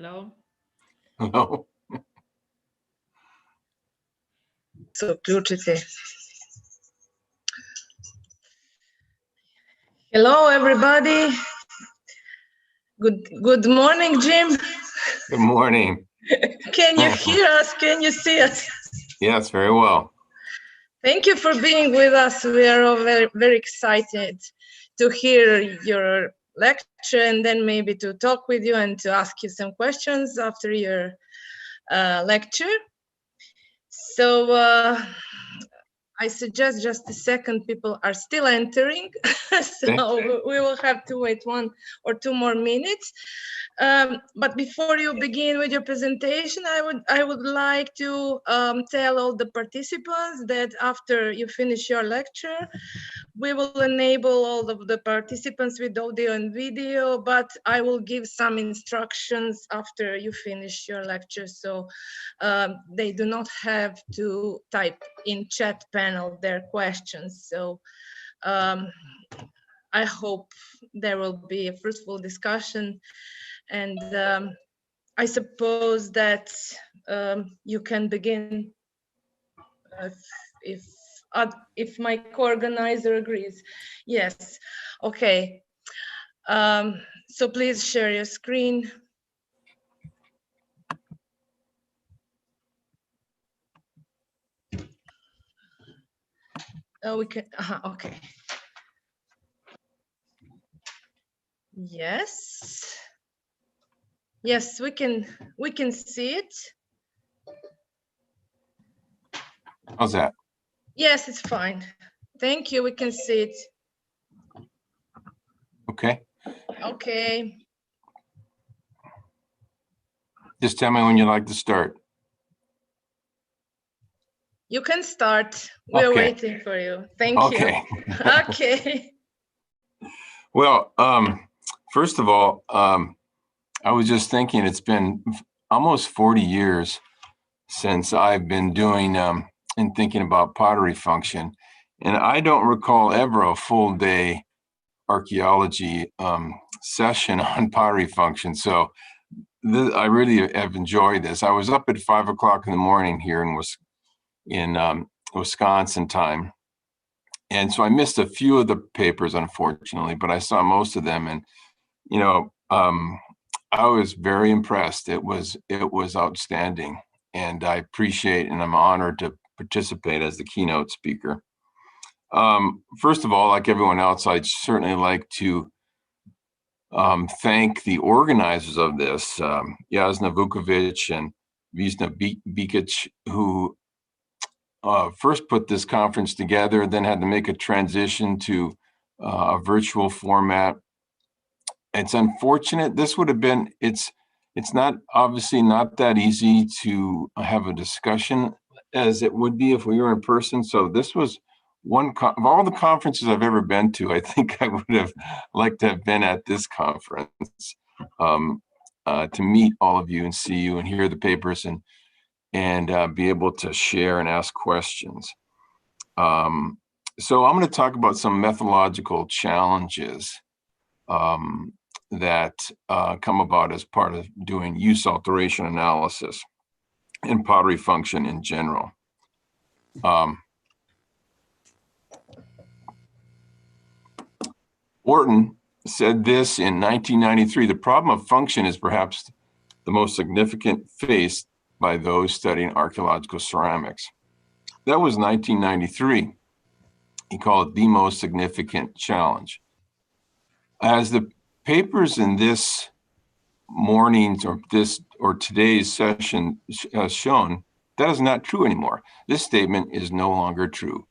Hello. Hello. So включите. Hello, everybody. Good morning, Jim. Good morning. Can you hear us? Can you see us? Yes, very well. Thank you for being with us. We are all very, very excited to hear your lecture and then maybe to talk with you and to ask you some questions after your lecture. So I suggest just a second, people are still entering, so we will have to wait 1 or 2 more minutes. But before you begin with your presentation, I would like to tell all the participants that after you finish your lecture, we will enable all of the participants with audio and video, but I will give some instructions after you finish your lecture, so they do not have to type in chat panel their questions. So I hope there will be a fruitful discussion, and I suppose that you can begin if my co-organizer agrees. Yes, okay. So please share your screen. Oh, we can, okay. Yes. Yes, we can see it. How's that? Yes, it's fine. Thank you, we can see it. Okay. Okay. Just tell me when you'd like to start. You can start. We're Okay. waiting for you. Thank you. Okay. Well, first of all, I was just thinking it's been almost 40 years since I've been doing and thinking about pottery function. And I don't recall ever a full day archaeology session on pottery function. So I really have enjoyed this. I was up at 5 o'clock in the morning here in Wisconsin time. And so I missed a few of the papers, unfortunately, but I saw most of them. And, you know, I was very impressed. It was outstanding. And I appreciate and I'm honored to participate as the keynote speaker. First of all, like everyone else, I'd certainly like to thank the organizers of this, Jasna Vukovic and Visna Bikic, who first put this conference together, then had to make a transition to a virtual format. It's unfortunate. This would have been, it's not obviously not that easy to have a discussion as it would be if we were in person. So this was one of all the conferences I've ever been to. I think I would have liked to have been at this conference to meet all of you and see you and hear the papers and be able to share and ask questions. So I'm going to talk about some methodological challenges that come about as part of doing use alteration analysis and pottery function in general. Orton said this in 1993, the problem of function is perhaps the most significant faced by those studying archaeological ceramics. That was 1993. He called it the most significant challenge. As the papers in this morning's or today's session has shown, that is not true anymore. This statement is no longer true.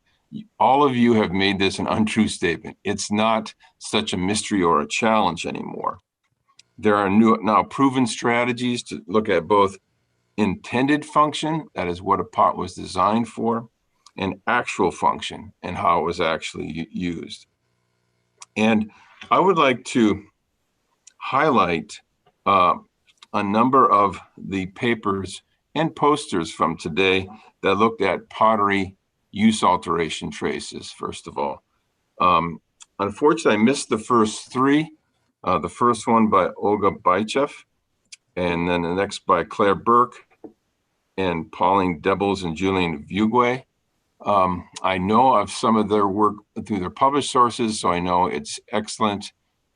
All of you have made this an untrue statement. It's not such a mystery or a challenge anymore. There are now proven strategies to look at both intended function, that is what a pot was designed for, and actual function and how it was actually used. And I would like to highlight a number of the papers and posters from today that looked at pottery use alteration traces, first of all. Unfortunately, I missed the first three. The first one by Olga Bychev and then the next by Claire Burke and Pauline Debbles and Julian Vugue. I know of some of their work through their published sources, so I know it's excellent.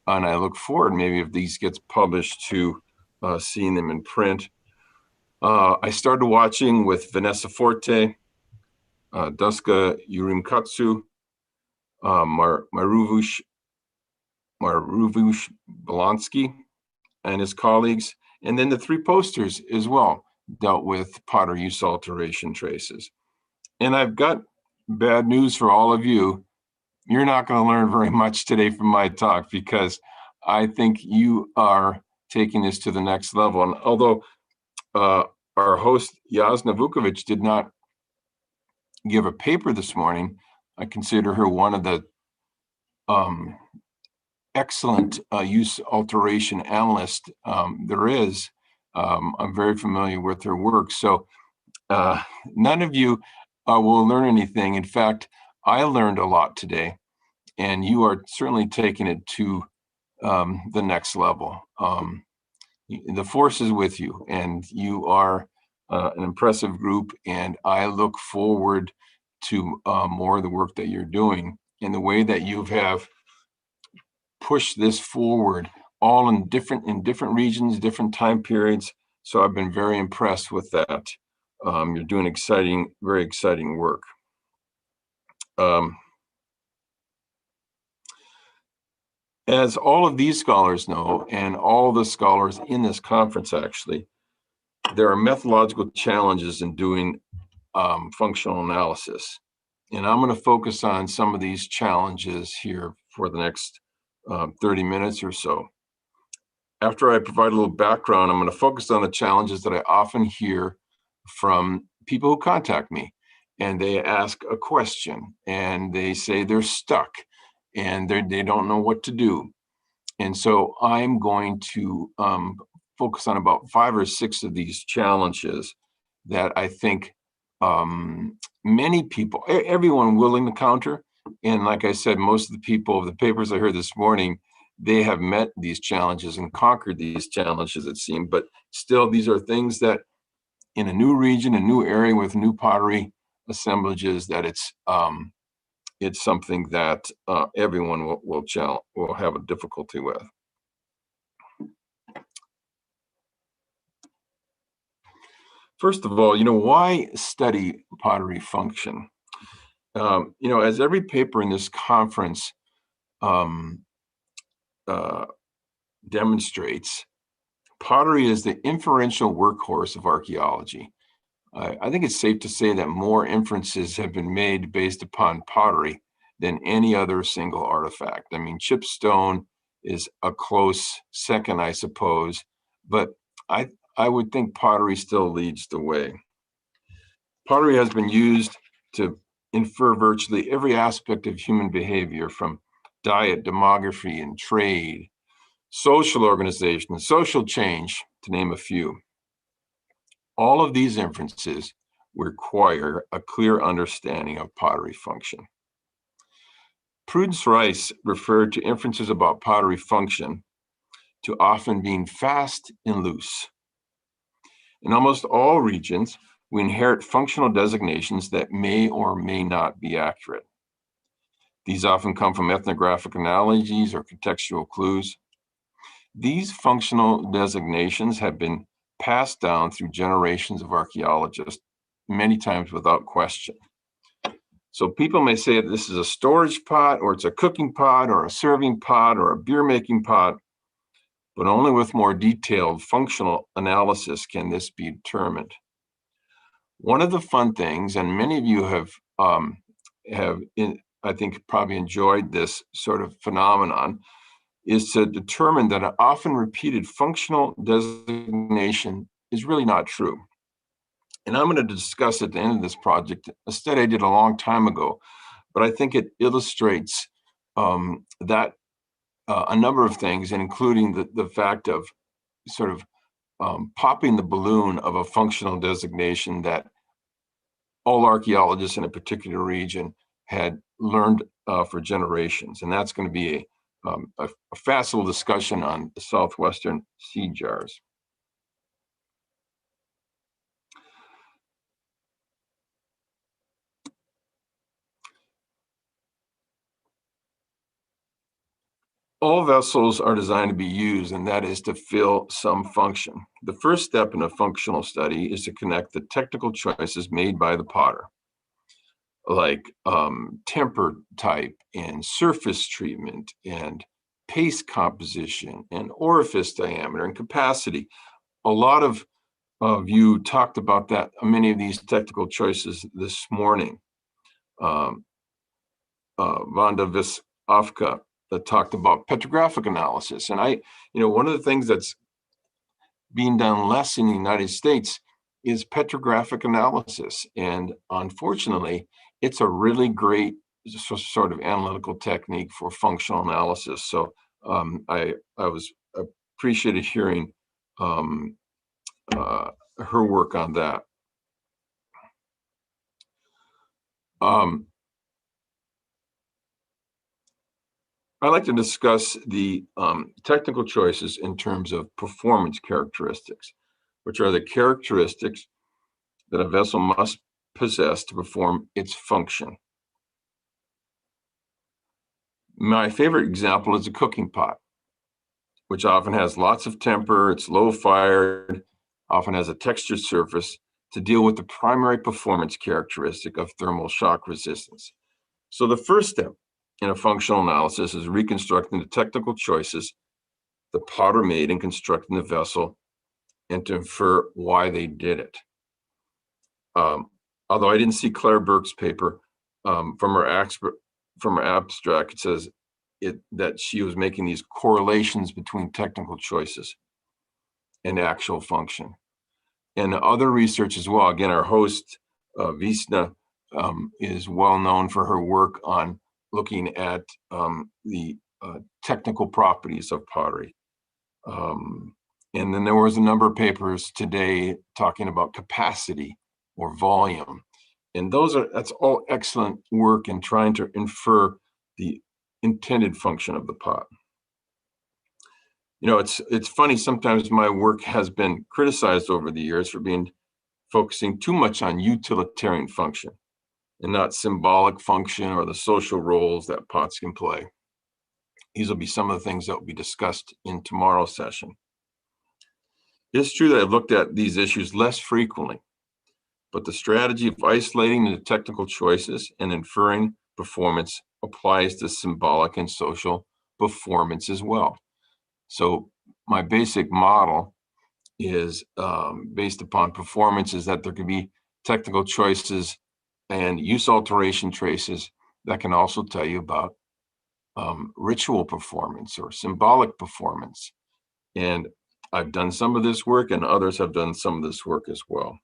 And I look forward, maybe if these gets published, to seeing them in print. I started watching with Vanessa Forte, Duska Urimkatsu, Maruvush Balansky and his colleagues, and then the three posters as well dealt with pottery use alteration traces. And I've got bad news for all of you. You're not going to learn very much today from my talk, because I think you are taking this to the next level. And although our host Jasna Vukovic did not give a paper this morning, I consider her one of the excellent use alteration analysts there is. I'm very familiar with her work. So none of you will learn anything. In fact, I learned a lot today, and you are certainly taking it to the next level. The force is with you, and you are an impressive group, and I look forward to more of the work that you're doing in the way that you have pushed this forward, all in different regions, different time periods. So I've been very impressed with that. You're doing very exciting work. As all of these scholars know, and all the scholars in this conference actually, there are methodological challenges in doing functional analysis. And I'm going to focus on some of these challenges here for the next 30 minutes or so. After I provide a little background, I'm going to focus on the challenges that I often hear from people who contact me, and they ask a question and they say they're stuck and they don't know what to do. And so I'm going to focus on about 5 or 6 of these challenges that I think many people, everyone will encounter. And like I said, most of the people of the papers I heard this morning, they have met these challenges and conquered these challenges, it seemed. But still, these are things that in a new region, a new area with new pottery assemblages, that it's something that everyone will have a difficulty with. First of all, why study pottery function? As every paper in this conference demonstrates, pottery is the inferential workhorse of archaeology. I think it's safe to say that more inferences have been made based upon pottery than any other single artifact. I mean, chip stone is a close second, I suppose, but I would think pottery still leads the way. Pottery has been used to infer virtually every aspect of human behavior, from diet, demography, and trade, social organization, social change, to name a few. All of these inferences require a clear understanding of pottery function. Prudence Rice referred to inferences about pottery function to often being fast and loose. In almost all regions, we inherit functional designations that may or may not be accurate. These often come from ethnographic analogies or contextual clues. These functional designations have been passed down through generations of archaeologists, many times without question. So people may say that this is a storage pot, or it's a cooking pot, or a serving pot, or a beer making pot, but only with more detailed functional analysis can this be determined. One of the fun things, and many of you have I think probably enjoyed this sort of phenomenon, is to determine that an often repeated functional designation is really not true. And I'm going to discuss at the end of this project a study I did a long time ago, but I think it illustrates that a number of things, including the fact of sort of popping the balloon of a functional designation that all archaeologists in a particular region had learned for generations. And that's going to be a facile discussion on the Southwestern seed jars. all vessels are designed to be used, and that is to fill some function. The first step in a functional study is to connect the technical choices made by the potter, like temper type and surface treatment and paste composition and orifice diameter and capacity. A lot of you talked about that, many of these technical choices this morning. Vanda Visafka that talked about petrographic analysis. And one of the things that's being done less in the United States is petrographic analysis. And unfortunately, it's a really great sort of analytical technique for functional analysis. So I was appreciated hearing her work on that. I'd like to discuss the technical choices in terms of performance characteristics, which are the characteristics that a vessel must possess to perform its function. My favorite example is a cooking pot, which often has lots of temper, it's low fired, often has a textured surface to deal with the primary performance characteristic of thermal shock resistance. So the first step in a functional analysis is reconstructing the technical choices the potter made in constructing the vessel and to infer why they did it. Although I didn't see Claire Burke's paper, from her abstract, it says that she was making these correlations between technical choices and actual function. And other research as well. Again, our host, Visna, is well known for her work on looking at the technical properties of pottery. And then there was a number of papers today talking about capacity or volume. And that's all excellent work in trying to infer the intended function of the pot. It's funny, sometimes my work has been criticized over the years for focusing too much on utilitarian function and not symbolic function or the social roles that pots can play. These will be some of the things that will be discussed in tomorrow's session. It's true that I've looked at these issues less frequently, but the strategy of isolating the technical choices and inferring performance applies to symbolic and social performance as well. So my basic model is based upon performance, is that there can be technical choices and use alteration traces that can also tell you about ritual performance or symbolic performance. And I've done some of this work, and others have done some of this work as well.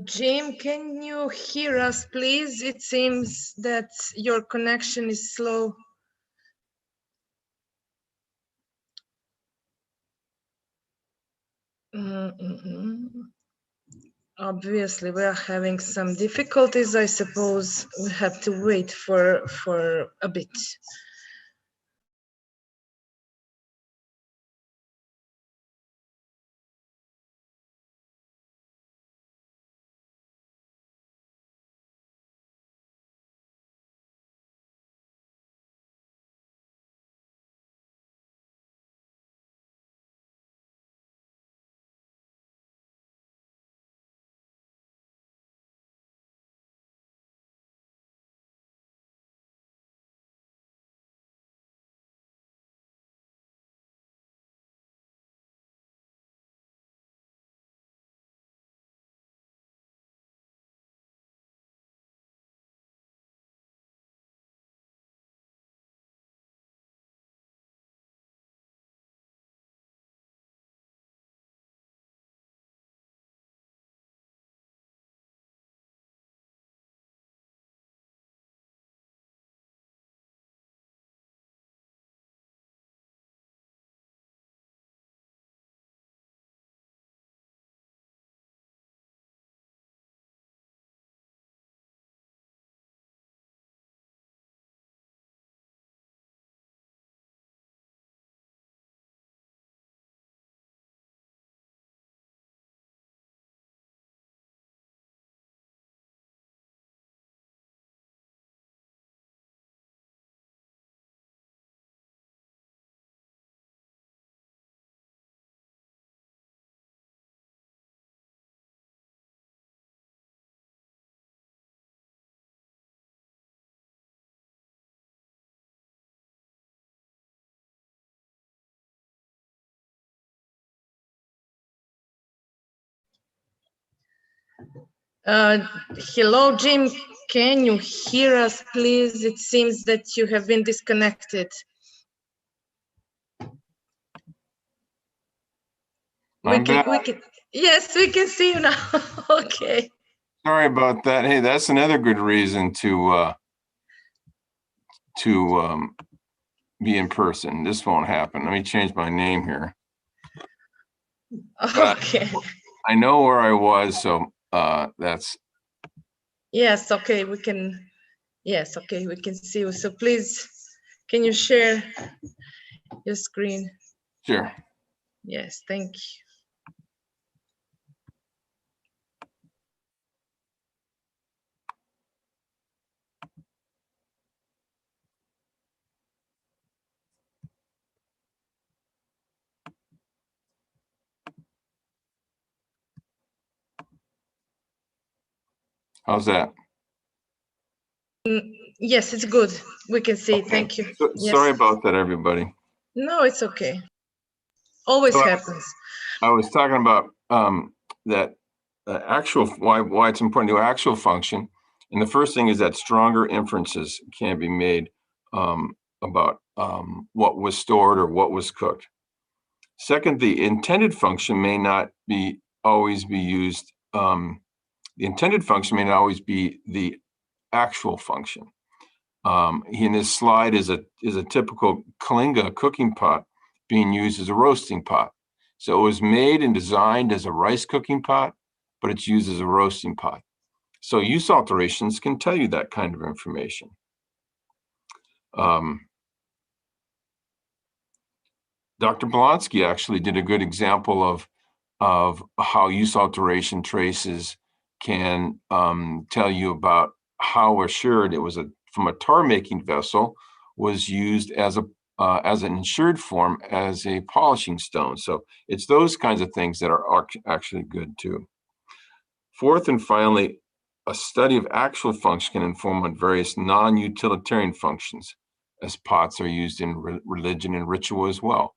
Jim, can you hear us, please? It seems that your connection is slow. Obviously, we are having some difficulties. I suppose we have to wait for a bit. Hello, Jim. Can you hear us, please? It seems that you have been disconnected. I'm back. Yes, we can see you now. Okay. Sorry about that. Hey, that's another good reason to be in person. This won't happen. Let me change my name here. Okay. I know where I was, so that's. Yes, okay, we can. Yes, okay, we can see you. So please, can you share your screen? Sure. Yes, thank you. How's that? Yes, it's good. We can see. Okay. Thank you. Sorry about that, everybody. No, it's okay. Always happens. I was talking about that actual why it's important to actual function, and the first thing is that stronger inferences can be made about what was stored or what was cooked. Second, the intended function may not always be used. The intended function may not always be the actual function. In this slide is a typical Kalinga cooking pot being used as a roasting pot. So it was made and designed as a rice cooking pot, but it's used as a roasting pot. So use alterations can tell you that kind of information. Dr. Blonsky actually did a good example of how use alteration traces can tell you about how assured it was from a tar-making vessel was used as an ensured form as a polishing stone. So it's those kinds of things that are actually good too. Fourth and finally, a study of actual function can inform on various non-utilitarian functions, as pots are used in religion and ritual as well.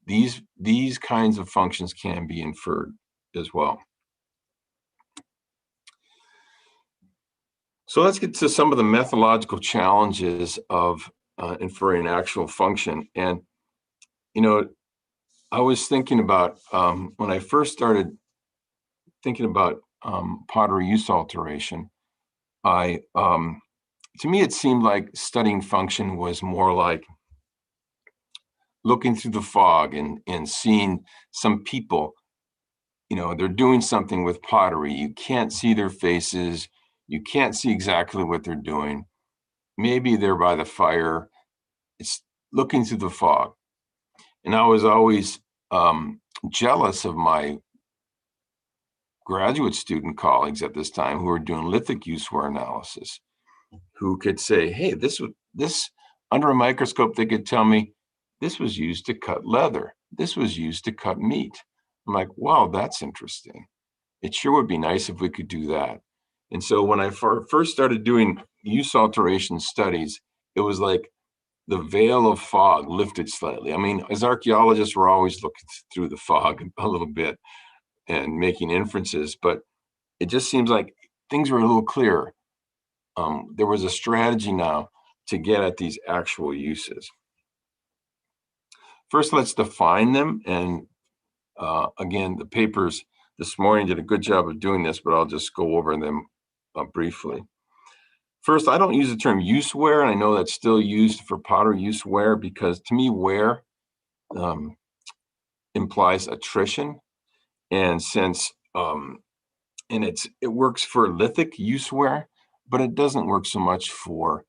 These kinds of functions can be inferred as well. So let's get to some of the methodological challenges of inferring actual function. And, you know, I was thinking about when I first started thinking about pottery use alteration, to me, it seemed like studying function was more like looking through the fog and seeing some people, you know, they're doing something with pottery. You can't see their faces. You can't see exactly what they're doing. Maybe they're by the fire. It's looking through the fog. And I was always jealous of my graduate student colleagues at this time who were doing lithic use wear analysis, who could say, hey, this under a microscope, they could tell me this was used to cut leather. This was used to cut meat. I'm like, wow, that's interesting. It sure would be nice if we could do that. And so when I first started doing use alteration studies, it was like the veil of fog lifted slightly. I mean, as archaeologists, we're always looking through the fog a little bit and making inferences, but it just seems like things were a little clearer. There was a strategy now to get at these actual uses. First, let's define them. And again, the papers this morning did a good job of doing this, but I'll just go over them briefly. First, I don't use the term use wear, and I know that's still used for pottery use wear because to me, wear implies attrition. And since, it works for lithic use wear, but it doesn't work so much for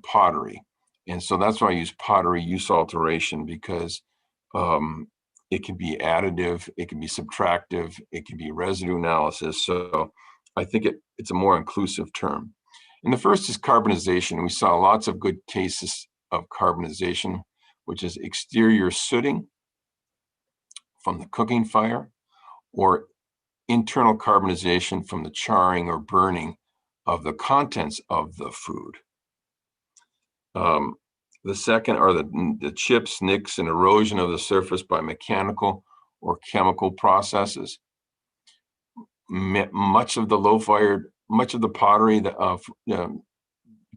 pottery. And so that's why I use pottery use alteration because it can be additive, it can be subtractive, it can be residue analysis. So I think it's a more inclusive term. And the first is carbonization. We saw lots of good cases of carbonization, which is exterior sooting from the cooking fire or internal carbonization from the charring or burning of the contents of the food. The second are the chips, nicks, and erosion of the surface by mechanical or chemical processes. much of the pottery that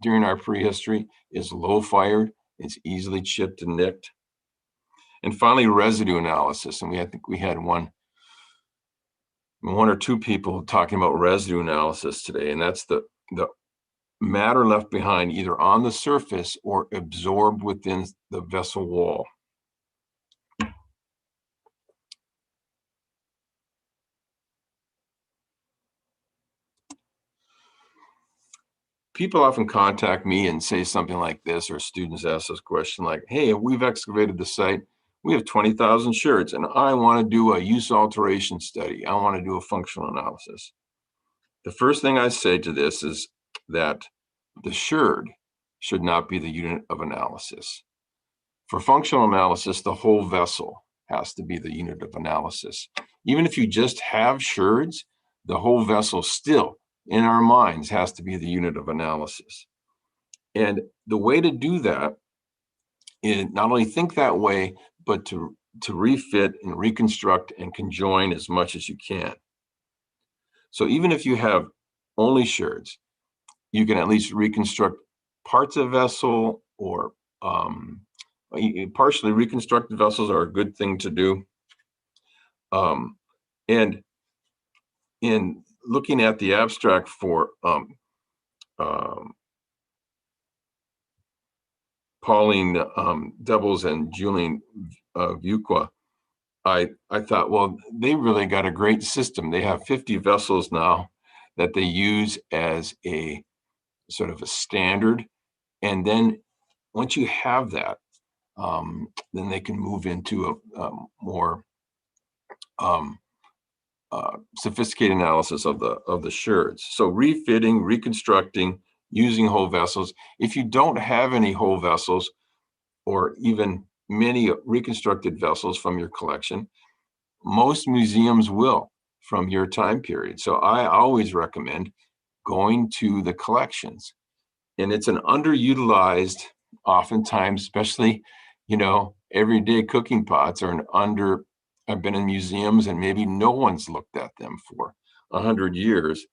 during our prehistory is low fired. It's easily chipped and nicked. And finally, residue analysis. And I think we had one or two people talking about residue analysis today, and that's the matter left behind either on the surface or absorbed within the vessel wall. People often contact me and say something like this, or students ask this question like, hey, we've excavated the site. We have 20,000 sherds, and I want to do a use alteration study. I want to do a functional analysis. The first thing I say to this is that the sherd should not be the unit of analysis. For functional analysis, the whole vessel has to be the unit of analysis. Even if you just have sherds, the whole vessel still, in our minds, has to be the unit of analysis. And the way to do that is not only think that way, but to refit and reconstruct and conjoin as much as you can. So even if you have only sherds, you can at least reconstruct parts of vessel, or partially reconstructed vessels are a good thing to do. And in looking at the abstract for Pauline Devils and Julian Vuqua, I thought, well, they really got a great system. They have 50 vessels now that they use as a sort of a standard. And then once you have that, then they can move into a more sophisticated analysis of the sherds. So refitting, reconstructing, using whole vessels. If you don't have any whole vessels, or even many reconstructed vessels from your collection, most museums will from your time period. So I always recommend going to the collections. And it's an underutilized, oftentimes, especially, everyday cooking pots are I've been in museums and maybe no one's looked at them for 100 years.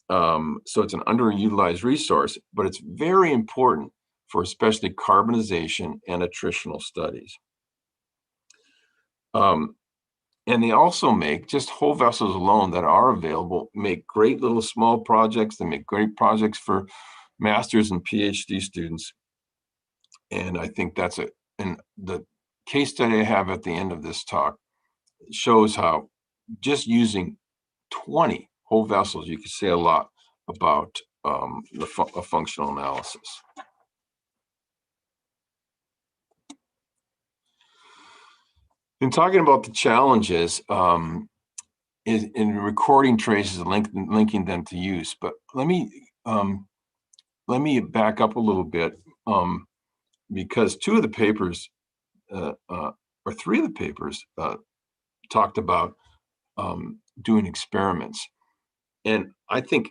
So it's an underutilized resource, but it's very important for especially carbonization and attritional studies. And they also make, just whole vessels alone that are available, make great little small projects. They make great projects for master's and PhD students. And I think and the case study I have at the end of this talk shows how just using 20 whole vessels, you can say a lot about a functional analysis. In talking about the challenges in recording traces and linking them to use, but let me back up a little bit, because two of the papers, or three of the papers, talked about doing experiments. And I think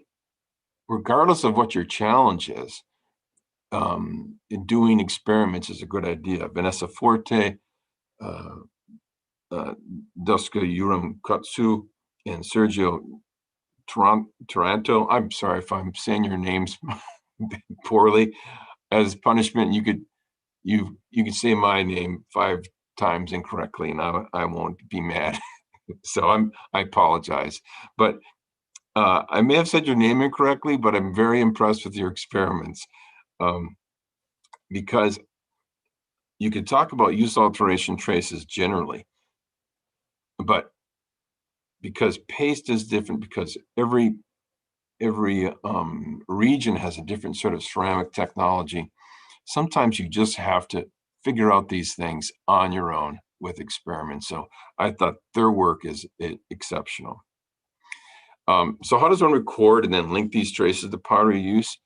regardless of what your challenge is, doing experiments is a good idea. Vanessa Forte, Duska Uram Katsu, and Sergio Taranto. I'm sorry if I'm saying your names poorly. As punishment, you could say my name 5 times incorrectly, and I won't be mad. So I apologize. But I may have said your name incorrectly, but I'm very impressed with your experiments, because you could talk about use alteration traces generally, but because paste is different, because every region has a different sort of ceramic technology, sometimes you just have to figure out these things on your own with experiments. So I thought their work is exceptional. So how does one record and then link these traces to pottery use?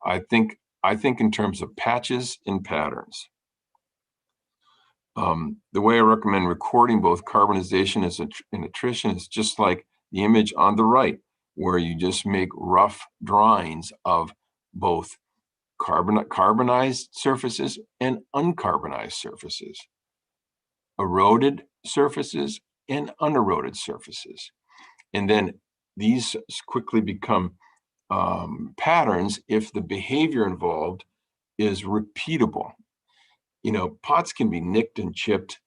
I think in terms of patches and patterns. The way I recommend recording both carbonization and attrition is just like the image on the right, where you just make rough drawings of both carbonized surfaces and uncarbonized surfaces, eroded surfaces and uneroded surfaces. And then these quickly become patterns if the behavior involved is repeatable. You know, pots can be nicked and chipped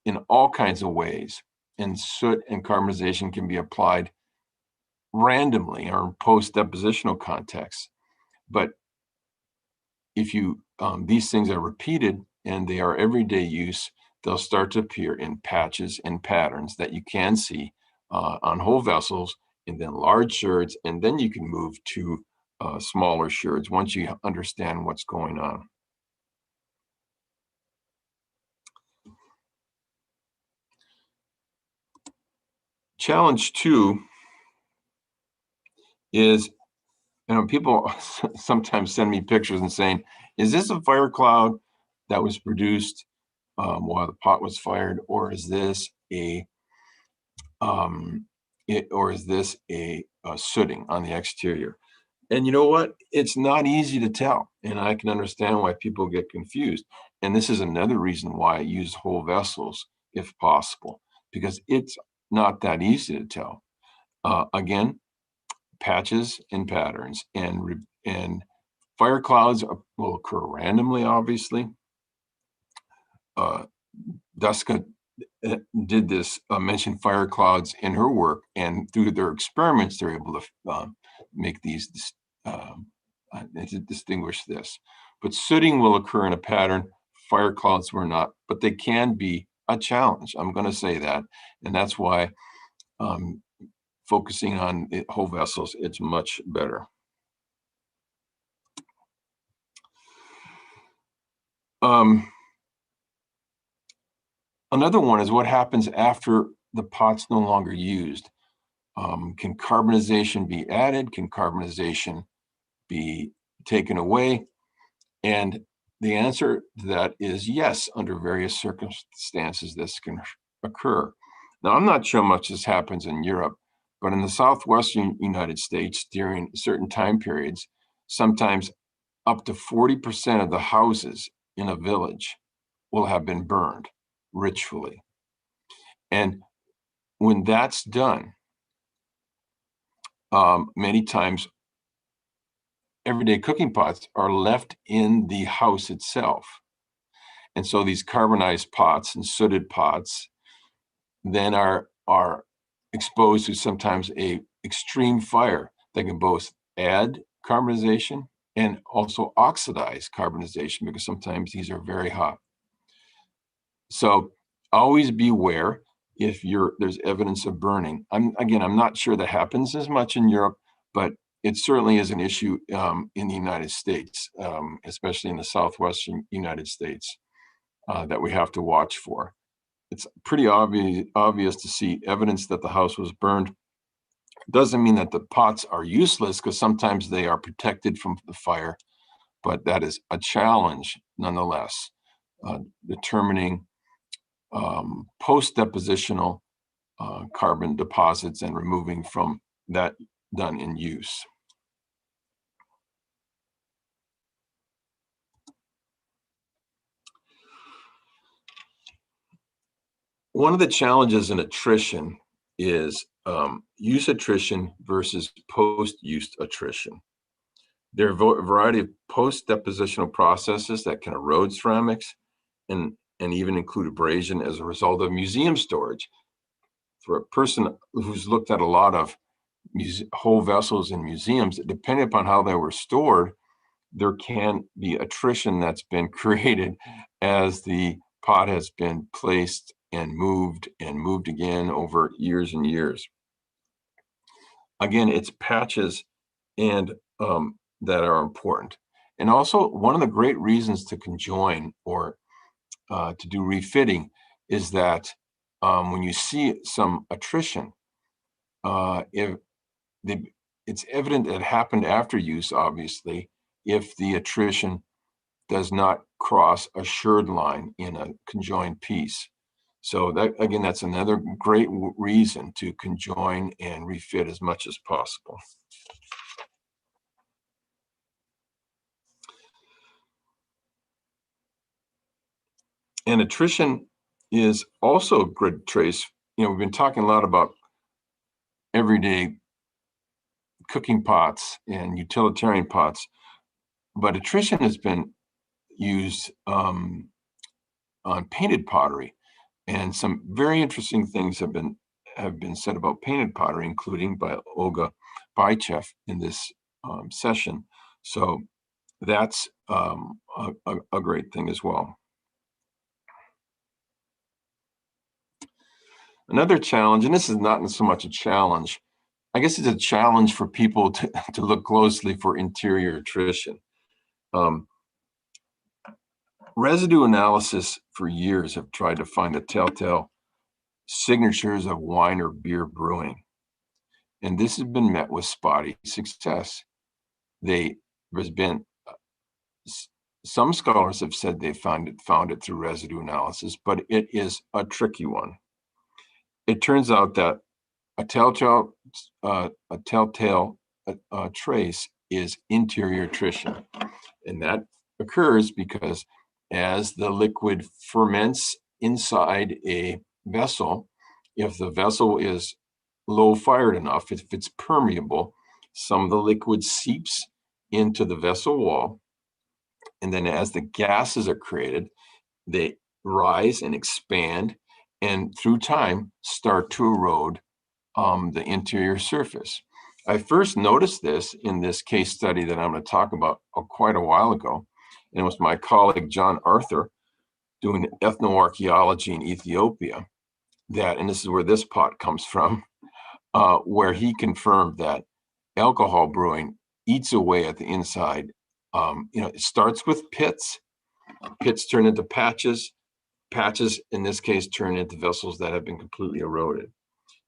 in all kinds of ways, and soot and carbonization can be applied randomly or in post-depositional contexts. But if you these things are repeated and they are everyday use, they'll start to appear in patches and patterns that you can see on whole vessels, and then large sherds, and then you can move to smaller sherds once you understand what's going on. Challenge 2 is, you know, people sometimes send me pictures and saying, is this a fire cloud that was produced while the pot was fired, or is this a sooting on the exterior? And you know what? It's not easy to tell, and I can understand why people get confused. And this is another reason why I use whole vessels if possible, because it's not that easy to tell. Again, patches and patterns, and fire clouds will occur randomly, obviously. Duska did this, mentioned fire clouds in her work, and through their experiments, they're able to make these to distinguish this. But sooting will occur in a pattern, fire clouds were not, but they can be a challenge. I'm going to say that, and that's why focusing on whole vessels, it's much better. Another one is what happens after the pot's no longer used. Can carbonization be added? Can carbonization be taken away? And the answer to that is yes, under various circumstances, this can occur. Now, I'm not sure how much this happens in Europe, but in the southwestern United States during certain time periods, sometimes up to 40% of the houses in a village will have been burned ritually. And when that's done, many times everyday cooking pots are left in the house itself. And so these carbonized pots and sooted pots then are exposed to sometimes a extreme fire that can both add carbonization and also oxidize carbonization, because sometimes these are very hot. So always beware if there's evidence of burning. I'm not sure that happens as much in Europe, but it certainly is an issue in the United States, especially in the southwestern United States, that we have to watch for. It's pretty obvious to see evidence that the house was burned. It doesn't mean that the pots are useless, because sometimes they are protected from the fire, but that is a challenge nonetheless, determining post-depositional carbon deposits and removing from that done in use. One of the challenges in attrition is use attrition versus post-use attrition. There are a variety of post-depositional processes that can erode ceramics and even include abrasion as a result of museum storage. For a person who's looked at a lot of whole vessels in museums, depending upon how they were stored, there can be attrition that's been created as the pot has been placed and moved again over years and years. Again, it's patches and that are important. And also, one of the great reasons to conjoin or to do refitting is that when you see some attrition, if it's evident that it happened after use, obviously, if the attrition does not cross a sherd line in a conjoined piece. So that, again, that's another great reason to conjoin and refit as much as possible. And attrition is also a good trace. You know, we've been talking a lot about everyday cooking pots and utilitarian pots, but attrition has been used on painted pottery, and some very interesting things have been said about painted pottery, including by Olga Bychev in this session. So that's a great thing as well. Another challenge, and this is not so much a challenge, I guess it's a challenge for people to look closely for interior attrition. Residue analysis for years have tried to find the telltale signatures of wine or beer brewing, and this has been met with spotty success. There's been some scholars have said they found it through residue analysis, but it is a tricky one. It turns out that a telltale trace is interior attrition, and that occurs because as the liquid ferments inside a vessel, if the vessel is low fired enough, if it's permeable, some of the liquid seeps into the vessel wall, and then as the gases are created, they rise and expand, and through time start to erode the interior surface. I first noticed this in this case study that I'm going to talk about quite a while ago. And it was my colleague, John Arthur, doing ethnoarchaeology in Ethiopia, and this is where this pot comes from, where he confirmed that alcohol brewing eats away at the inside. It starts with pits. Pits turn into patches. Patches, in this case, turn into vessels that have been completely eroded.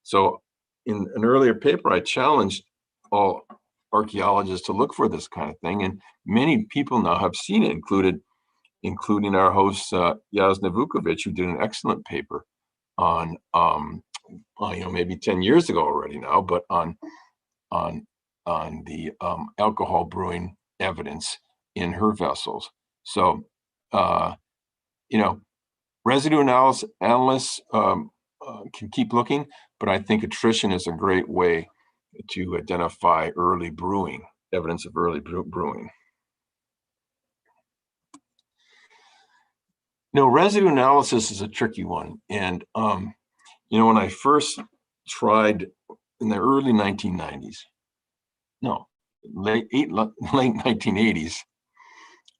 So in an earlier paper, I challenged all archaeologists to look for this kind of thing, and many people now have seen it, including our host Jasna Vukovic, who did an excellent paper on maybe 10 years ago already now, but on the alcohol brewing evidence in her vessels. So residue analysts can keep looking, but I think attrition is a great way to identify early brewing, evidence of early brewing. Residue analysis is a tricky one. And, when I first tried in the early 1990s, late 1980s,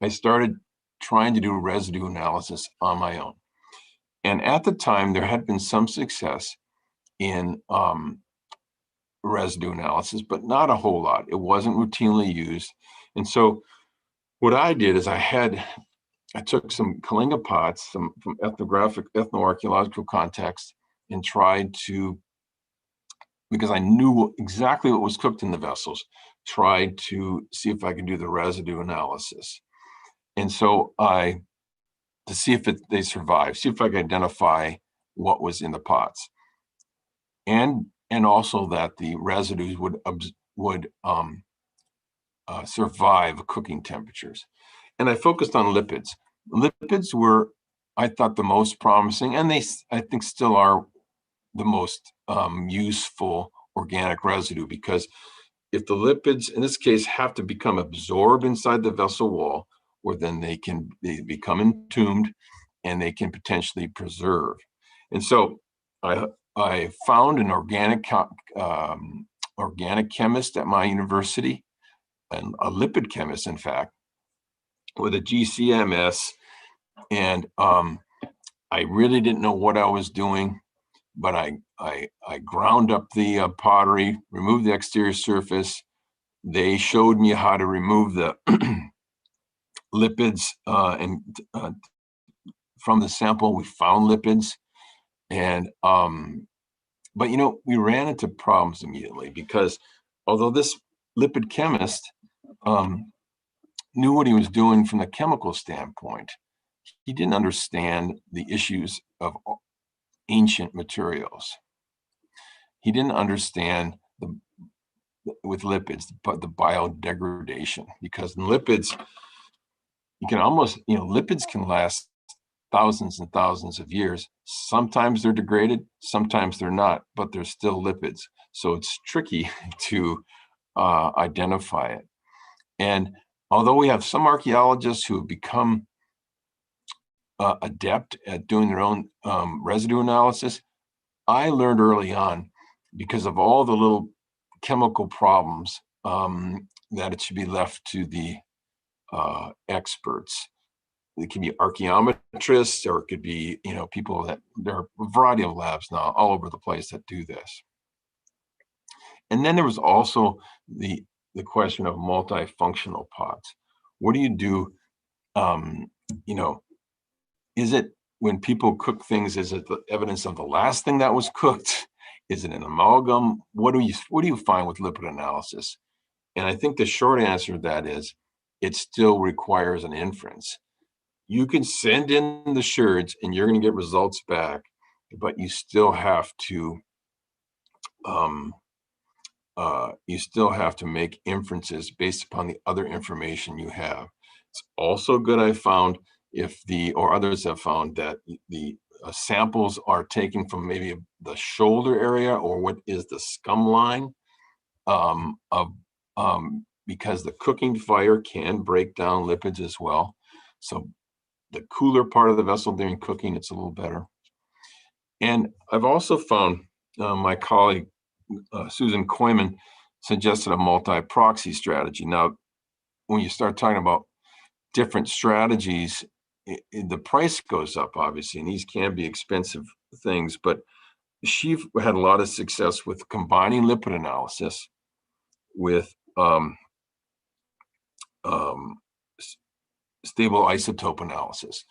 I started trying to do residue analysis on my own. And at the time, there had been some success in residue analysis, but not a whole lot. It wasn't routinely used. And so what I did is I took some Kalinga pots, some from ethnoarchaeological context, and tried to, because I knew exactly what was cooked in the vessels, tried to see if I could do the residue analysis. And so to see if they survive, see if I could identify what was in the pots. And also that the residues would survive cooking temperatures. And I focused on lipids. Lipids were, I thought, the most promising, and I think still are the most useful organic residue, because if the lipids, in this case, have to become absorbed inside the vessel wall, or then they become entombed and they can potentially preserve. And so I found an organic chemist at my university, and a lipid chemist, in fact, with a GCMS. And I really didn't know what I was doing, but I ground up the pottery, removed the exterior surface. They showed me how to remove the lipids, and from the sample, we found lipids. And but we ran into problems immediately, because although this lipid chemist knew what he was doing from the chemical standpoint, he didn't understand the issues of ancient materials. He didn't understand with lipids, but the biodegradation, because in lipids, you can almost, lipids can last thousands and thousands of years. Sometimes they're degraded, sometimes they're not, but they're still lipids. So it's tricky to identify it. And although we have some archaeologists who have become adept at doing their own residue analysis, I learned early on, because of all the little chemical problems, that it should be left to the experts. It can be archaeometrists, or it could be, people that, there are a variety of labs now all over the place that do this. And then there was also the question of multifunctional pots. What do you do? Is it, when people cook things, is it the evidence of the last thing that was cooked? Is it an amalgam? What do you find with lipid analysis? And I think the short answer to that is, it still requires an inference. You can send in the sherds and you're going to get results back, but you still have to make inferences based upon the other information you have. It's also good, I found, or others have found, that the samples are taken from maybe the shoulder area, or what is the scum line, because the cooking fire can break down lipids as well. So the cooler part of the vessel during cooking, it's a little better. And I've also found, my colleague, Susan Koyman, suggested a multi-proxy strategy. Now, when you start talking about different strategies, the price goes up, obviously, and these can be expensive things, but she had a lot of success with combining lipid analysis with stable isotope analysis.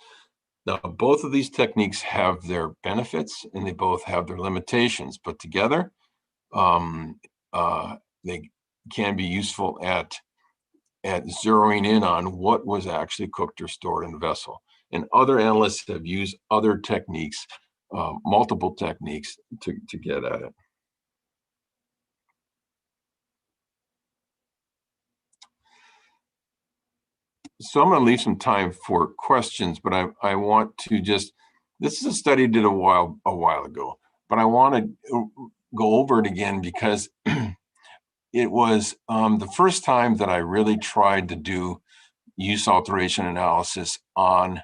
Now, both of these techniques have their benefits and they both have their limitations, but together they can be useful at zeroing in on what was actually cooked or stored in the vessel. And other analysts have used other techniques, multiple techniques, to get at it. So I'm going to leave some time for questions, but I want to just, this is a study I did a while ago, but I want to go over it again because it was the first time that I really tried to do use alteration analysis on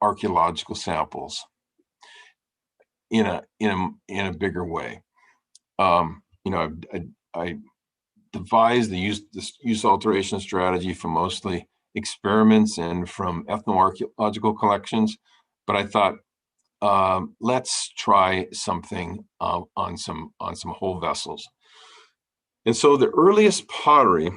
archaeological samples in a bigger way. I devised the use alteration strategy from mostly experiments and from ethnoarchaeological collections, but I thought, let's try something on some whole vessels. And so the earliest pottery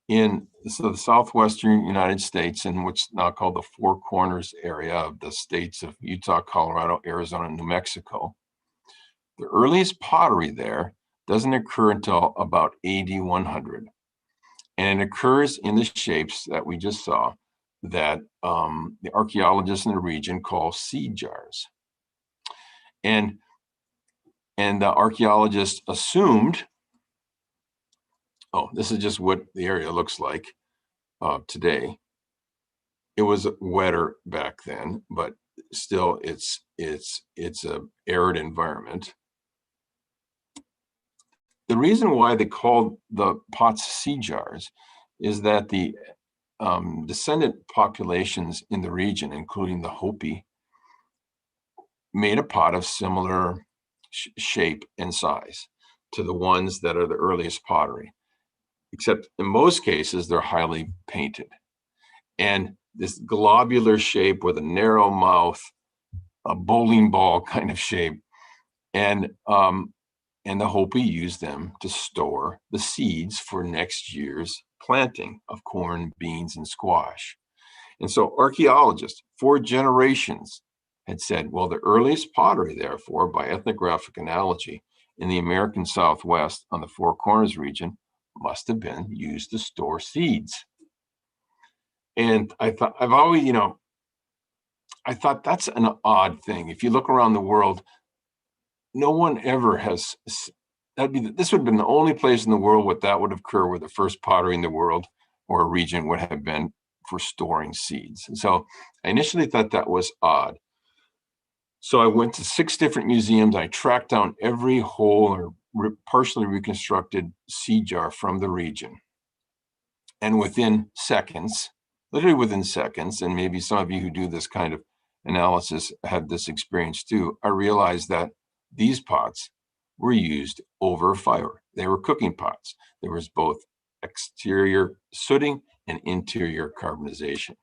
in the southwestern United States, in what's now called the Four Corners area of the states of Utah, Colorado, Arizona, and New Mexico, the earliest pottery there doesn't occur until about AD 100. And it occurs in the shapes that we just saw that the archaeologists in the region call seed jars. And the archaeologists assumed, this is just what the area looks like today. It was wetter back then, but still it's a arid environment. The reason why they called the pots seed jars is that the descendant populations in the region, including the Hopi, made a pot of similar shape and size to the ones that are the earliest pottery, except in most cases, they're highly painted. And this globular shape with a narrow mouth, a bowling ball kind of shape, and the Hopi used them to store the seeds for next year's planting of corn, beans, and squash. And so archaeologists for generations had said, well, the earliest pottery, therefore, by ethnographic analogy in the American Southwest on the Four Corners region must have been used to store seeds. And I thought, I thought that's an odd thing. If you look around the world, no one ever has, this would have been the only place in the world where that would occur, where the first pottery in the world or a region would have been for storing seeds. And so I initially thought that was odd. So I went to 6 different museums. I tracked down every whole or partially reconstructed seed jar from the region. And within seconds, literally within seconds, and maybe some of you who do this kind of analysis have this experience too, I realized that these pots were used over fire. They were cooking pots. There was both exterior sooting and interior carbonization.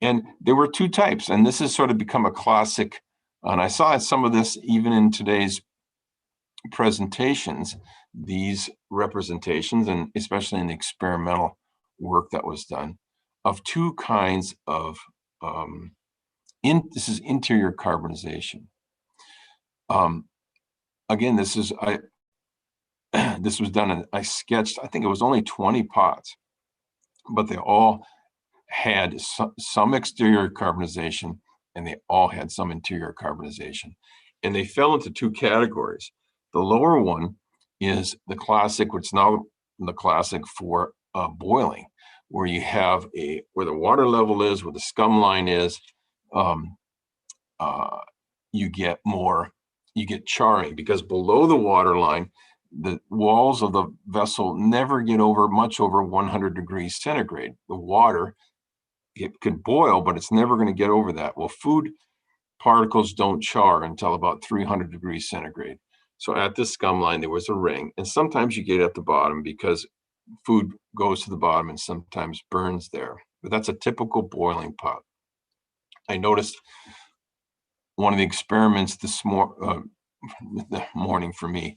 And there were 2 types, and this has sort of become a classic, and I saw some of this even in today's presentations, these representations, and especially in the experimental work that was done, of 2 kinds of, this is interior carbonization. Again, this is, this was done, and I sketched, I think it was only 20 pots, but they all had some exterior carbonization, and they all had some interior carbonization. And they fell into 2 categories. The lower one is the classic, which is now the classic for boiling, where you have where the water level is, where the scum line is, you get charring, because below the water line, the walls of the vessel never get much over 100 degrees centigrade. The water, it could boil, but it's never going to get over that. Well, food particles don't char until about 300 degrees centigrade. So at the scum line, there was a ring, and sometimes you get at the bottom because food goes to the bottom and sometimes burns there. But that's a typical boiling pot. I noticed one of the experiments this morning for me,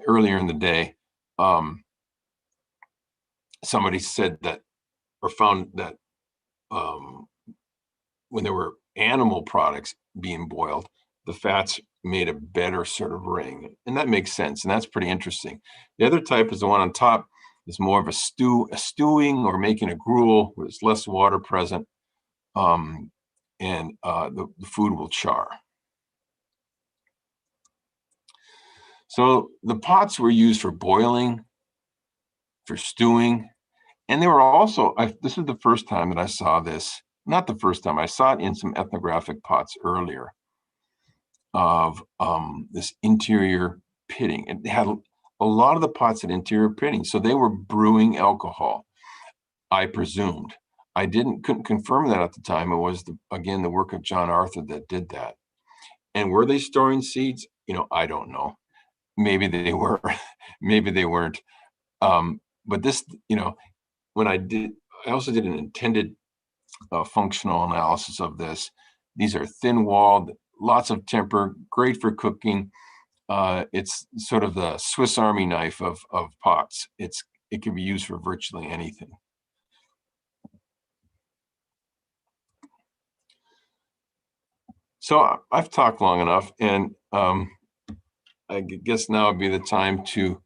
earlier in the day, somebody said that, or found that when there were animal products being boiled, the fats made a better sort of ring. And that makes sense. And that's pretty interesting. The other type is the one on top, is more of a stewing or making a gruel where there's less water present. And the food will char. So the pots were used for boiling, for stewing, and they were also, this is the first time that I saw this, not the first time, I saw it in some ethnographic pots earlier, of this interior pitting. It had a lot of the pots had interior pitting, so they were brewing alcohol, I presumed. I couldn't confirm that at the time. It was, again, the work of John Arthur that did that. And were they storing seeds? I don't know. Maybe they were, maybe they weren't. But this, when I also did an intended functional analysis of this. These are thin-walled, lots of temper, great for cooking. It's sort of the Swiss Army knife of pots. It can be used for virtually anything. So I've talked long enough, and I guess now would be the time to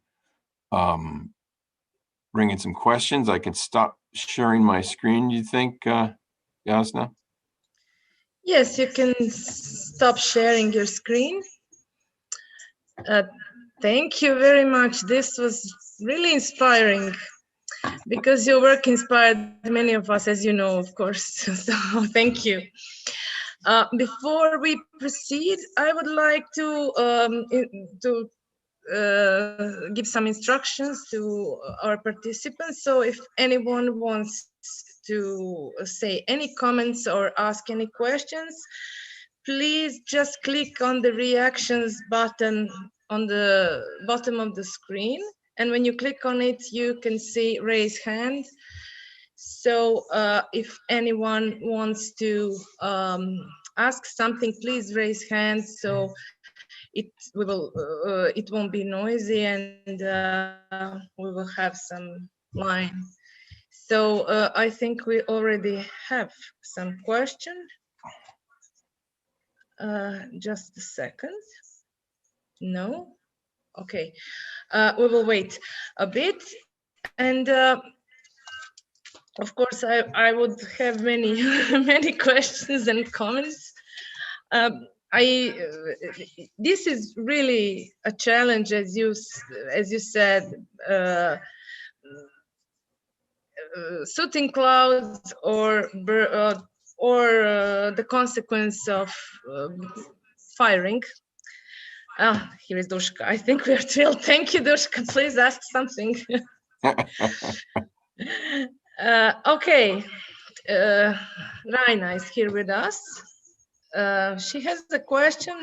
bring in some questions. I can stop sharing my screen, you think, Jasna? Yes, you can stop sharing your screen. Thank you very much. This was really inspiring, because your work inspired many of us, as you know, of course. So thank you. Before we proceed, I would like to give some instructions to our participants. So if anyone wants to say any comments or ask any questions, please just click on the reactions button on the bottom of the screen. And when you click on it, you can see raise hand. So if anyone wants to ask something, please raise hand. So it won't be noisy, and we will have some line. So I think we already have some questions. Just a second. No? Okay. We will wait a bit. And of course, I would have many, many questions and comments. This is really a challenge, as you said, sooting clouds or or the consequence of firing. Here is Dushka. I think we are thrilled. Thank you, Dushka. Please ask something. Okay, Raina is here with us. She has a question.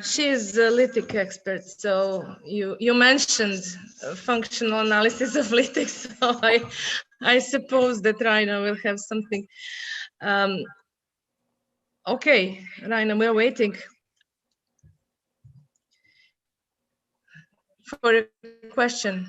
She is a lithic expert, so you mentioned functional analysis of lithics, so I suppose that Raina will have something. Okay, Raina, we're waiting for a question.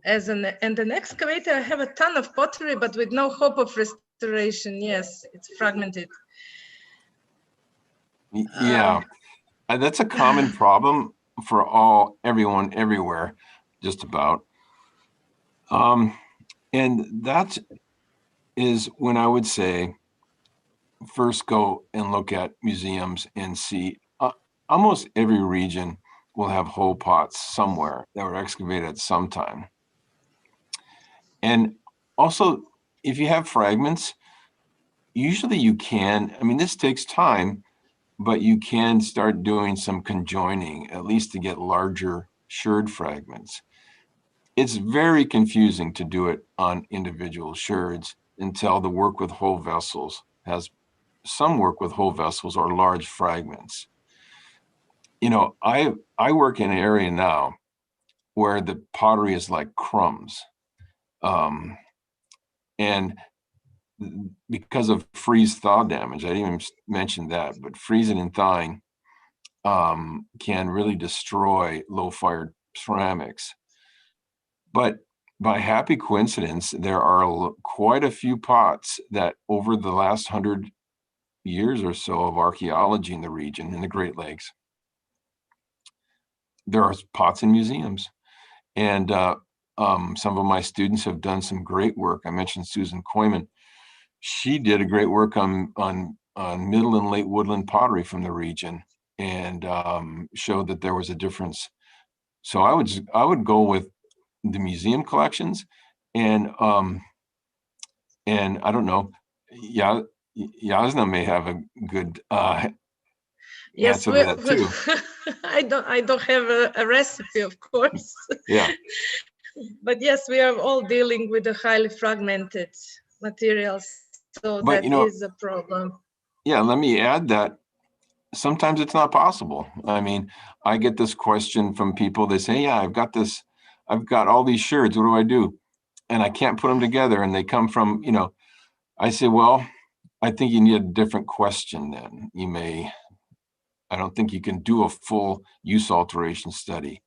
As an excavator, I have a ton of pottery, but with no hope of restoration. Yes, it's fragmented. Yeah, that's a common problem for everyone, everywhere, just about. And that is when I would say, first go and look at museums and see almost every region will have whole pots somewhere that were excavated at some time. And also, if you have fragments, usually you can, I mean, this takes time, but you can start doing some conjoining, at least to get larger sherd fragments. It's very confusing to do it on individual sherds until the work with whole vessels has some work with whole vessels or large fragments. You know, I work in an area now where the pottery is like crumbs. And because of freeze-thaw damage, I didn't even mention that, but freezing and thawing can really destroy low-fired ceramics. But by happy coincidence, there are quite a few pots that over the last 100 years or so of archaeology in the region, in the Great Lakes, there are pots in museums. And some of my students have done some great work. I mentioned Susan Koyman. She did a great work on middle and late woodland pottery from the region, and showed that there was a difference. So I would go with the museum collections, and I don't know, Jasna may have a good yes, answer to that too. I don't have a recipe, of course. Yeah. But yes, we are all dealing with the highly fragmented materials, so but, that is a problem. Yeah, let me add that sometimes it's not possible. I mean, I get this question from people. They say, yeah, I've got all these sherds. What do I do? And I can't put them together. And they come from, you know, I say, well, I think you need a different question then. I don't think you can do a full use alteration study.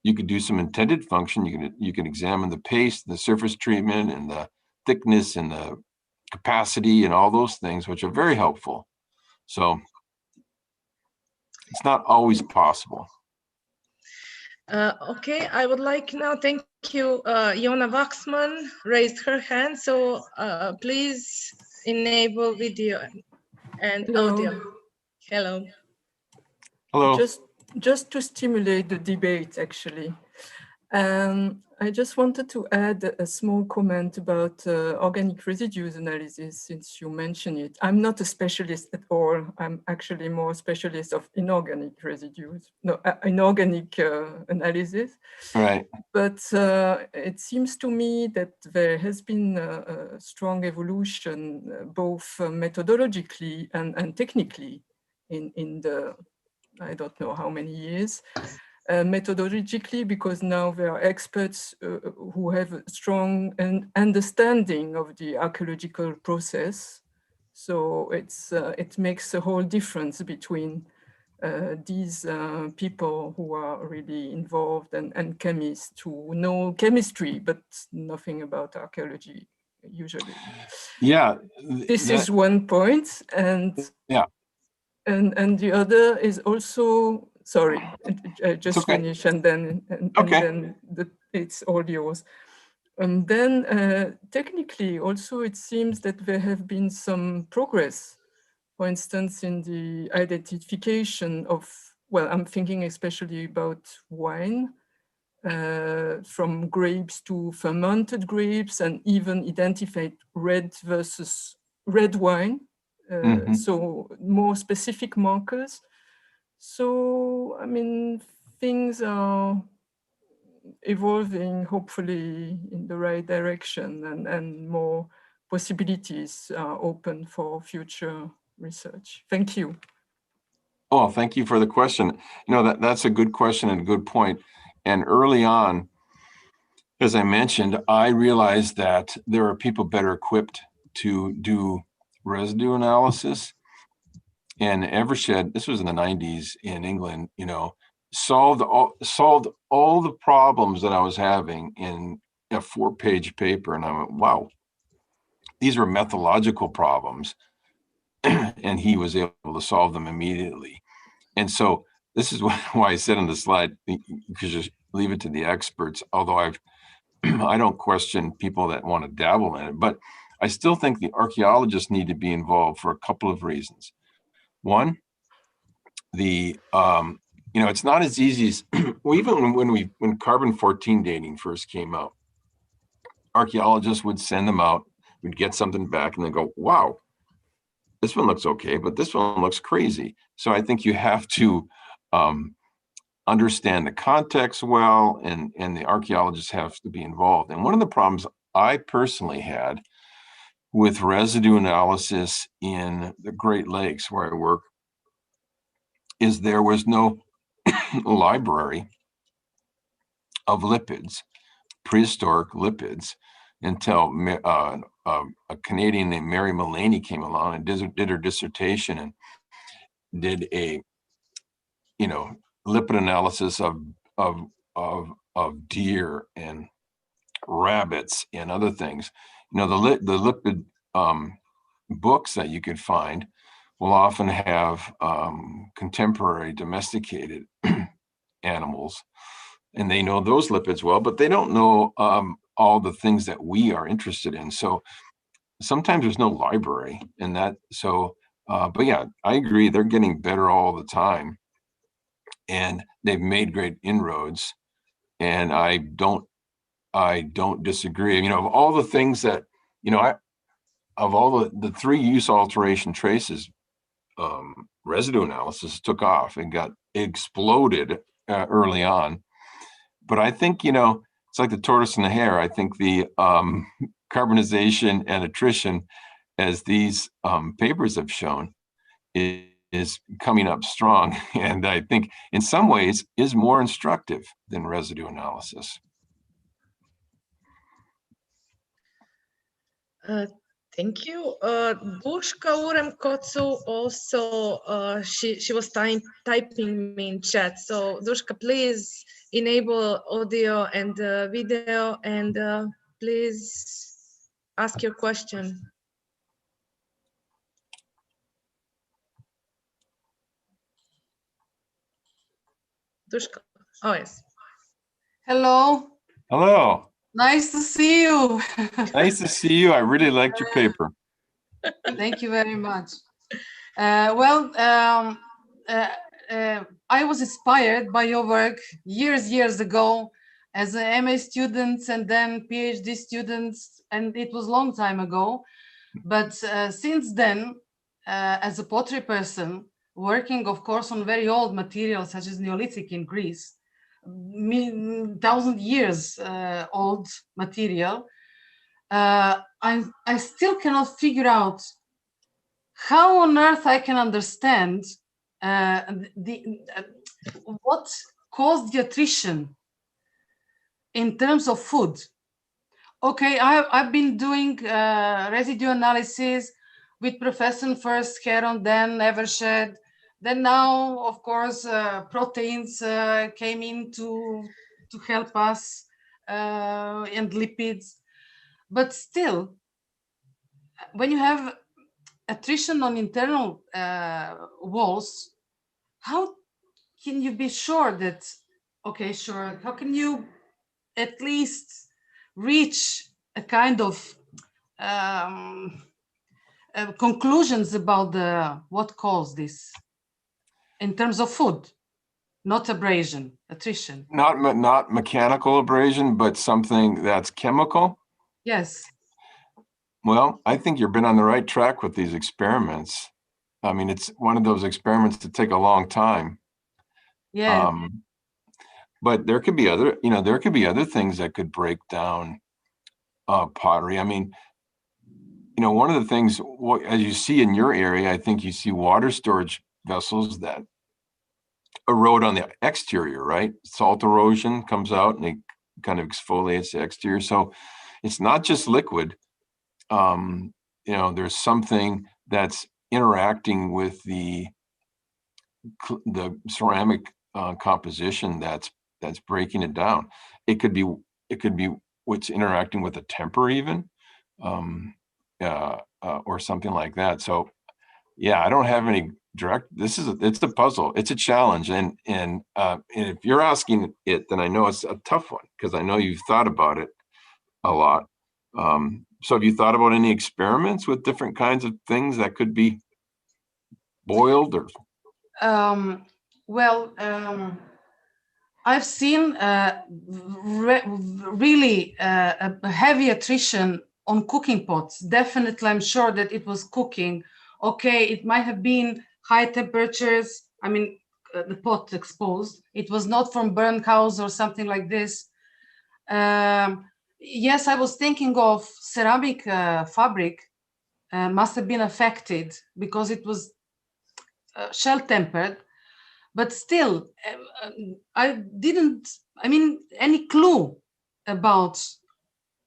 You could do some intended function. You can examine the paste, the surface treatment, and the thickness and the capacity and all those things, which are very helpful. So it's not always possible. Okay, I would like now, thank you, Jona Waxman raised her hand, so please enable video and Hello. audio. Hello. Hello. Just to stimulate the debate, actually. I just wanted to add a small comment about organic residues analysis, since you mentioned it. I'm not a specialist at all. I'm actually more a specialist of inorganic residues, no, inorganic analysis. Right. But it seems to me that there has been a strong evolution, both methodologically and technically in the, I don't know how many years. Methodologically, because now there are experts who have a strong understanding of the archaeological process. So it makes a whole difference between these people who are really involved and chemists who know chemistry, but nothing about archaeology usually. Yeah. This is one point. And yeah. And the other is also, sorry, I just finish and then it's all yours. And then technically also it seems that there have been some progress, for instance, in the identification of well, I'm thinking especially about wine, from grapes to fermented grapes, and even identified red versus red wine. So more specific markers. So, I mean, things are evolving, hopefully, in the right direction, and more possibilities are open for future research. Thank you. Oh, thank you for the question. You know, that's a good question and a good point. And early on, as I mentioned, I realized that there are people better equipped to do residue analysis. And Evershed, this was in the 90s in England, you know, solved all the problems that I was having in a 4-page paper. And I went, wow, these are methodological problems. And he was able to solve them immediately. And so this is why I said on the slide, you could just leave it to the experts, although I don't question people that want to dabble in it, but I still think the archaeologists need to be involved for a couple of reasons. One, you know, it's not as easy as well, even when carbon-14 dating first came out, archaeologists would send them out, we'd get something back, and they go, wow, this one looks okay, but this one looks crazy. So I think you have to understand the context well, and the archaeologists have to be involved. And one of the problems I personally had with residue analysis in the Great Lakes where I work is there was no library of lipids, prehistoric lipids, until a Canadian named Mary Mullaney came along and did her dissertation and did a, you know, lipid analysis of deer and rabbits and other things. You know, the lipid books that you could find will often have contemporary domesticated animals, and they know those lipids well, but they don't know all the things that we are interested in. So sometimes there's no library in that. So, but yeah, I agree. They're getting better all the time, and they've made great inroads. And I don't disagree. You know, of all the things that, you know, of all the 3 use alteration traces, residue analysis took off and exploded early on. But I think, you know, it's like the tortoise and the hare. I think the carbonization and attrition, as these papers have shown, is coming up strong. And I think in some ways is more instructive than residue analysis. Thank you. Duška Uremkocu also, she was typing me in chat. So Duška, please enable audio and video, and please ask your question. Duška, oh yes. Hello. Hello. Nice to see you. Nice to see you. I really liked your paper. Thank you very much. I was inspired by your work years ago as an MA student and then PhD students, and it was a long time ago. But since then, as a pottery person, working, of course, on very old materials such as Neolithic in Greece, 1,000 years old material, I still cannot figure out how on earth I can understand what caused the attrition in terms of food. Okay, I've been doing residue analysis with Professor first, Heron, then Evershed. Then now, of course, proteins came in to help us, and lipids. But still, when you have attrition on internal walls, how can you be sure that, okay, sure, how can you at least reach a kind of conclusions about what caused this in terms of food? not abrasion, attrition. Not mechanical abrasion, but something that's chemical. Yes. Well, I think you've been on the right track with these experiments. I mean, it's one of those experiments that take a long time. Yeah. But there could be other, there could be other things that could break down pottery. I mean, one of the things, as you see in your area, I think you see water storage vessels that erode on the exterior, right? Salt erosion comes out and it kind of exfoliates the exterior. So it's not just liquid. There's something that's interacting with the ceramic composition that's breaking it down. It could be what's interacting with the temper even, or something like that. So yeah, I don't have any direct. It's a puzzle. It's a challenge, and if you're asking it, then I know it's a tough one because I know you've thought about it a lot. So have you thought about any experiments with different kinds of things that could be boiled or? I've seen really a heavy attrition on cooking pots. Definitely, I'm sure that it was cooking. Okay, it might have been high temperatures. I mean, the pot exposed. It was not from burned cows or something like this. Yes, I was thinking of ceramic fabric must have been affected because it was shell tempered. But still, I didn't, any clue about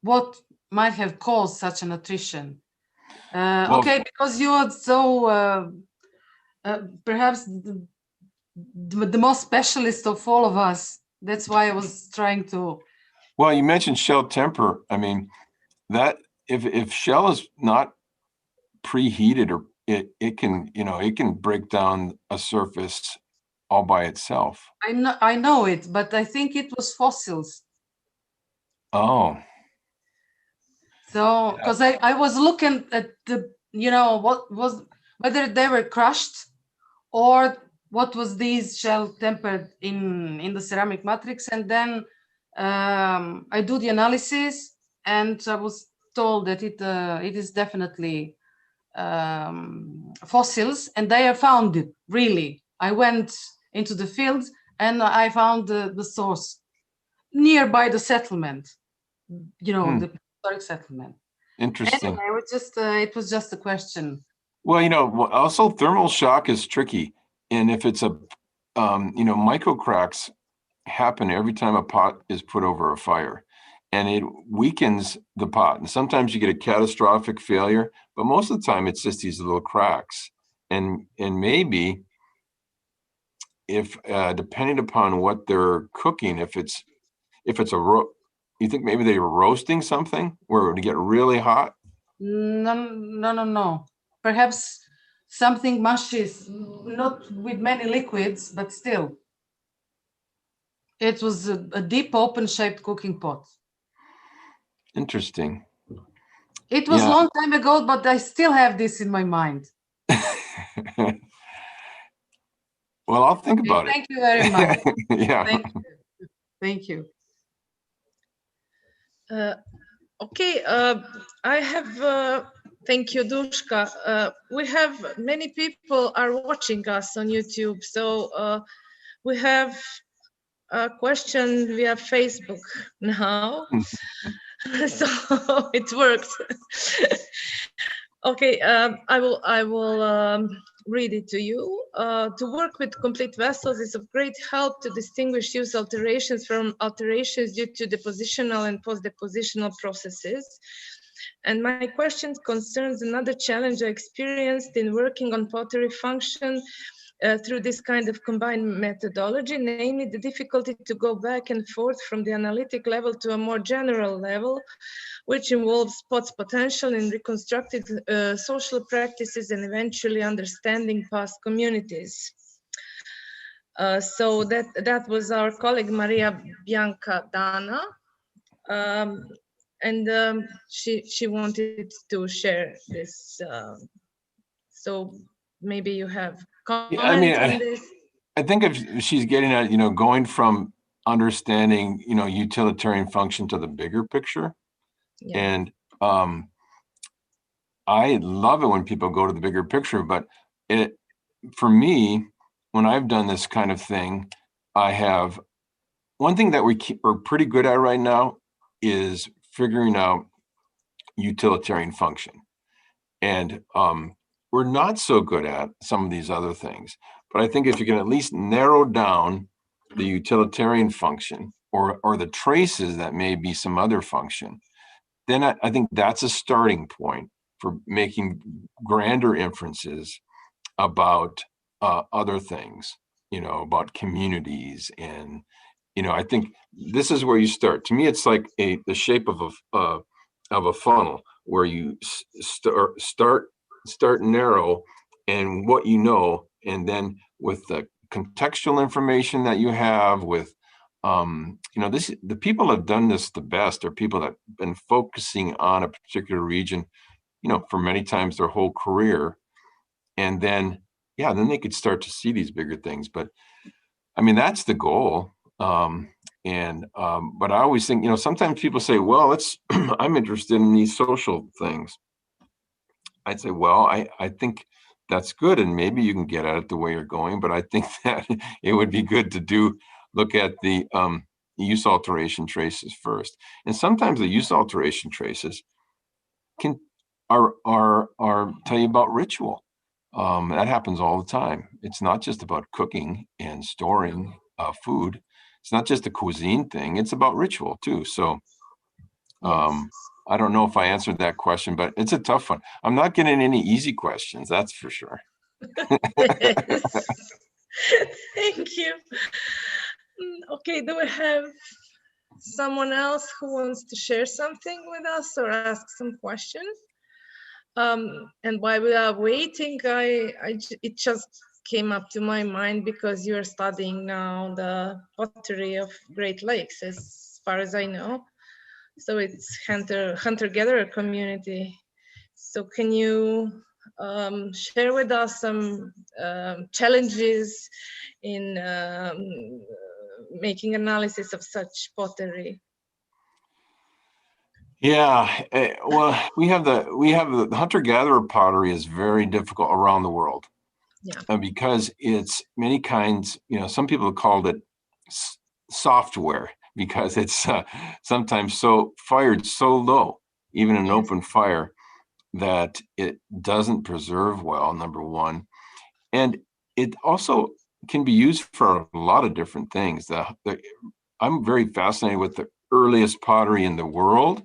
what might have caused such an attrition. Okay, because you are so, perhaps the most specialist of all of us. That's why I was trying to. Well, you mentioned shell temper. I mean, that if shell is not preheated, or it can break down a surface all by itself. I know it, but I think it was fossils. Oh. So, because I was looking at the, what was, whether they were crushed or what was these shell tempered in the ceramic matrix. And then I do the analysis and I was told that it is definitely fossils, and they have found it, really. I went into the field and I found the source nearby the settlement, the historic settlement. Interesting. Anyway, it was just a question. Well, also thermal shock is tricky. And if it's micro cracks happen every time a pot is put over a fire, and it weakens the pot. And sometimes you get a catastrophic failure, but most of the time it's just these little cracks. And maybe if depending upon what they're cooking, if it's you think maybe they were roasting something where it would get really hot? No. Perhaps something mushes, not with many liquids, but still. It was a deep open-shaped cooking pot. Interesting. It was a long time ago, but I still have this in my mind. Well, I'll think about it. Thank you very much. Yeah. Thank you. Okay, I have, thank you, Duška. We have many people are watching us on YouTube, so we have a question via Facebook now. So it works. Okay, I will read it to you. To work with complete vessels is of great help to distinguish use alterations from alterations due to depositional and post-depositional processes. And my question concerns another challenge I experienced in working on pottery function through this kind of combined methodology, namely the difficulty to go back and forth from the analytic level to a more general level, which involves pot's potential in reconstructed social practices and eventually understanding past communities. So that was our colleague Maria Bianca Dana, and she wanted to share this. So maybe you have comments on this. I think if she's getting at, going from understanding, utilitarian function to the bigger picture. Yeah. And I love it when people go to the bigger picture, but for me, when I've done this kind of thing, I have one thing that we're pretty good at right now is figuring out utilitarian function. And we're not so good at some of these other things. But I think if you can at least narrow down the utilitarian function or the traces that may be some other function, then I think that's a starting point for making grander inferences about other things, about communities. And, I think this is where you start. To me, it's like the shape of a funnel where you start narrow and what and then with the contextual information that you have with the people that have done this the best are people that have been focusing on a particular region, for many times their whole career. And then, then they could start to see these bigger things. But I mean, that's the goal. But I always think, sometimes people say, well, I'm interested in these social things. I'd say, well, I think that's good. And maybe you can get at it the way you're going. But I think that it would be good to look at the use alteration traces first. And sometimes the use alteration traces are tell you about ritual. That happens all the time. It's not just about cooking and storing food. It's not just a cuisine thing. It's about ritual too. So I don't know if I answered that question, but it's a tough one. I'm not getting any easy questions, that's for sure. Yes. Thank you. Okay, do we have someone else who wants to share something with us or ask some questions? And while we are waiting, it just came up to my mind because you're studying now the pottery of Great Lakes, as far as I know. So it's hunter-gatherer community. So can you share with us some challenges in making analysis of such pottery? Yeah, well, we have the hunter-gatherer pottery is very difficult around the world. Yeah, because it's many kinds. Some people have called it software because it's sometimes fired so low, even an open fire, that it doesn't preserve well. Number one, and it also can be used for a lot of different things. I'm very fascinated with the earliest pottery in the world.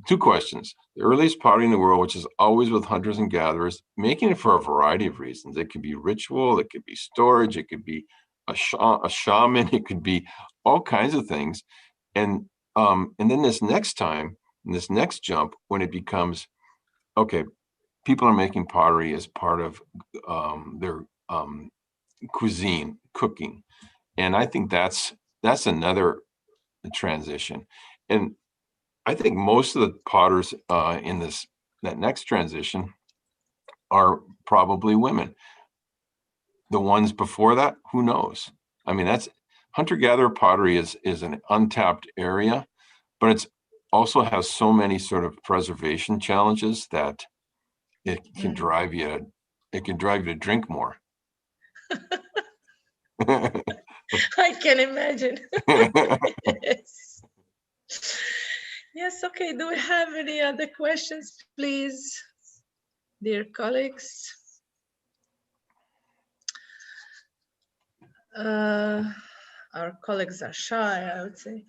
Two questions. The earliest pottery in the world, which is always with hunters and gatherers, making it for a variety of reasons. It could be ritual, it could be storage, it could be a shaman, it could be all kinds of things. And then this next jump, when it becomes, okay, people are making pottery as part of their cuisine, cooking. And I think that's another transition. And I think most of the potters in that next transition are probably women. The ones before that, who knows? I mean, that's hunter-gatherer pottery is an untapped area, but it's also has so many sort of preservation challenges that it can drive you to drink more. I can imagine. Yes. Yes, okay. Do we have any other questions, please, dear colleagues? Our colleagues are shy, I would say,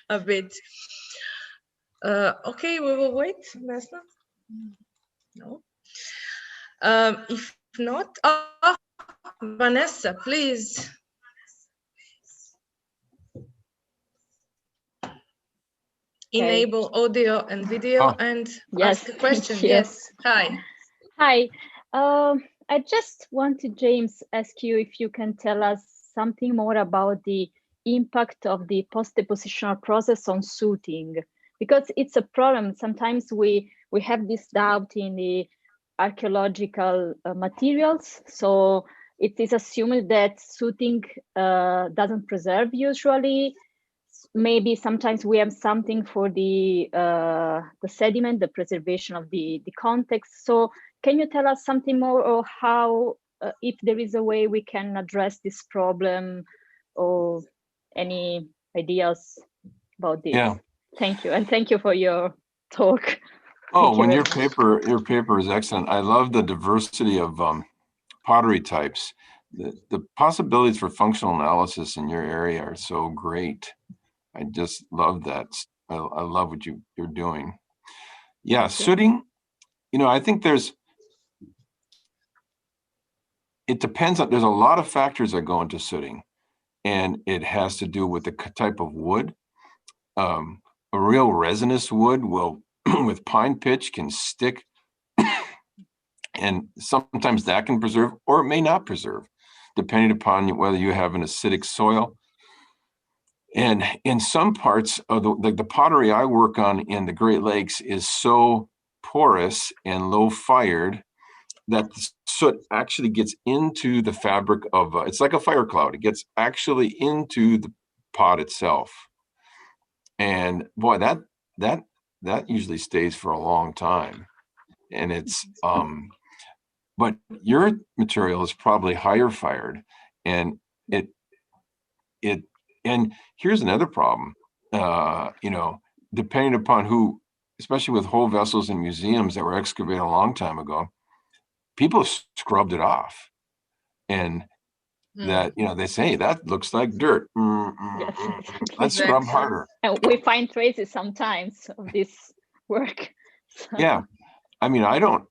a bit. Okay, we will wait, Vesna. No. If not, Vanessa, please. Enable audio and video and ask a question. Yes. Hi. Hi. I just wanted, James, ask you if you can tell us something more about the impact of the post-depositional process on suiting, because it's a problem. Sometimes we have this doubt in the archaeological materials. So it is assumed that sooting doesn't preserve usually. Maybe sometimes we have something for the sediment, the preservation of the context. So can you tell us something more, or how, if there is a way we can address this problem, or any ideas about this? Yeah. Thank you, and thank you for your talk. Oh, when your paper is excellent. I love the diversity of pottery types. The possibilities for functional analysis in your area are so great. I just love that. I love what you're doing. Yeah, sooting, you know, I think it depends on, there's a lot of factors that go into sooting, and it has to do with the type of wood. A real resinous wood will, with pine pitch, can stick, and sometimes that can preserve, or it may not preserve, depending upon whether you have an acidic soil. And in some parts of the pottery I work on in the Great Lakes is so porous and low fired that the soot actually gets into the fabric of, it's like a fire cloud. It gets actually into the pot itself. And boy, that usually stays for a long time. And it's, but your material is probably higher fired, and and here's another problem, you know, depending upon who, especially with whole vessels in museums that were excavated a long time ago, people scrubbed it off. And that, you know, they say that looks like dirt. Yes, exactly. Let's scrub harder. And we find traces sometimes of this work. So. Yeah. I mean, I'm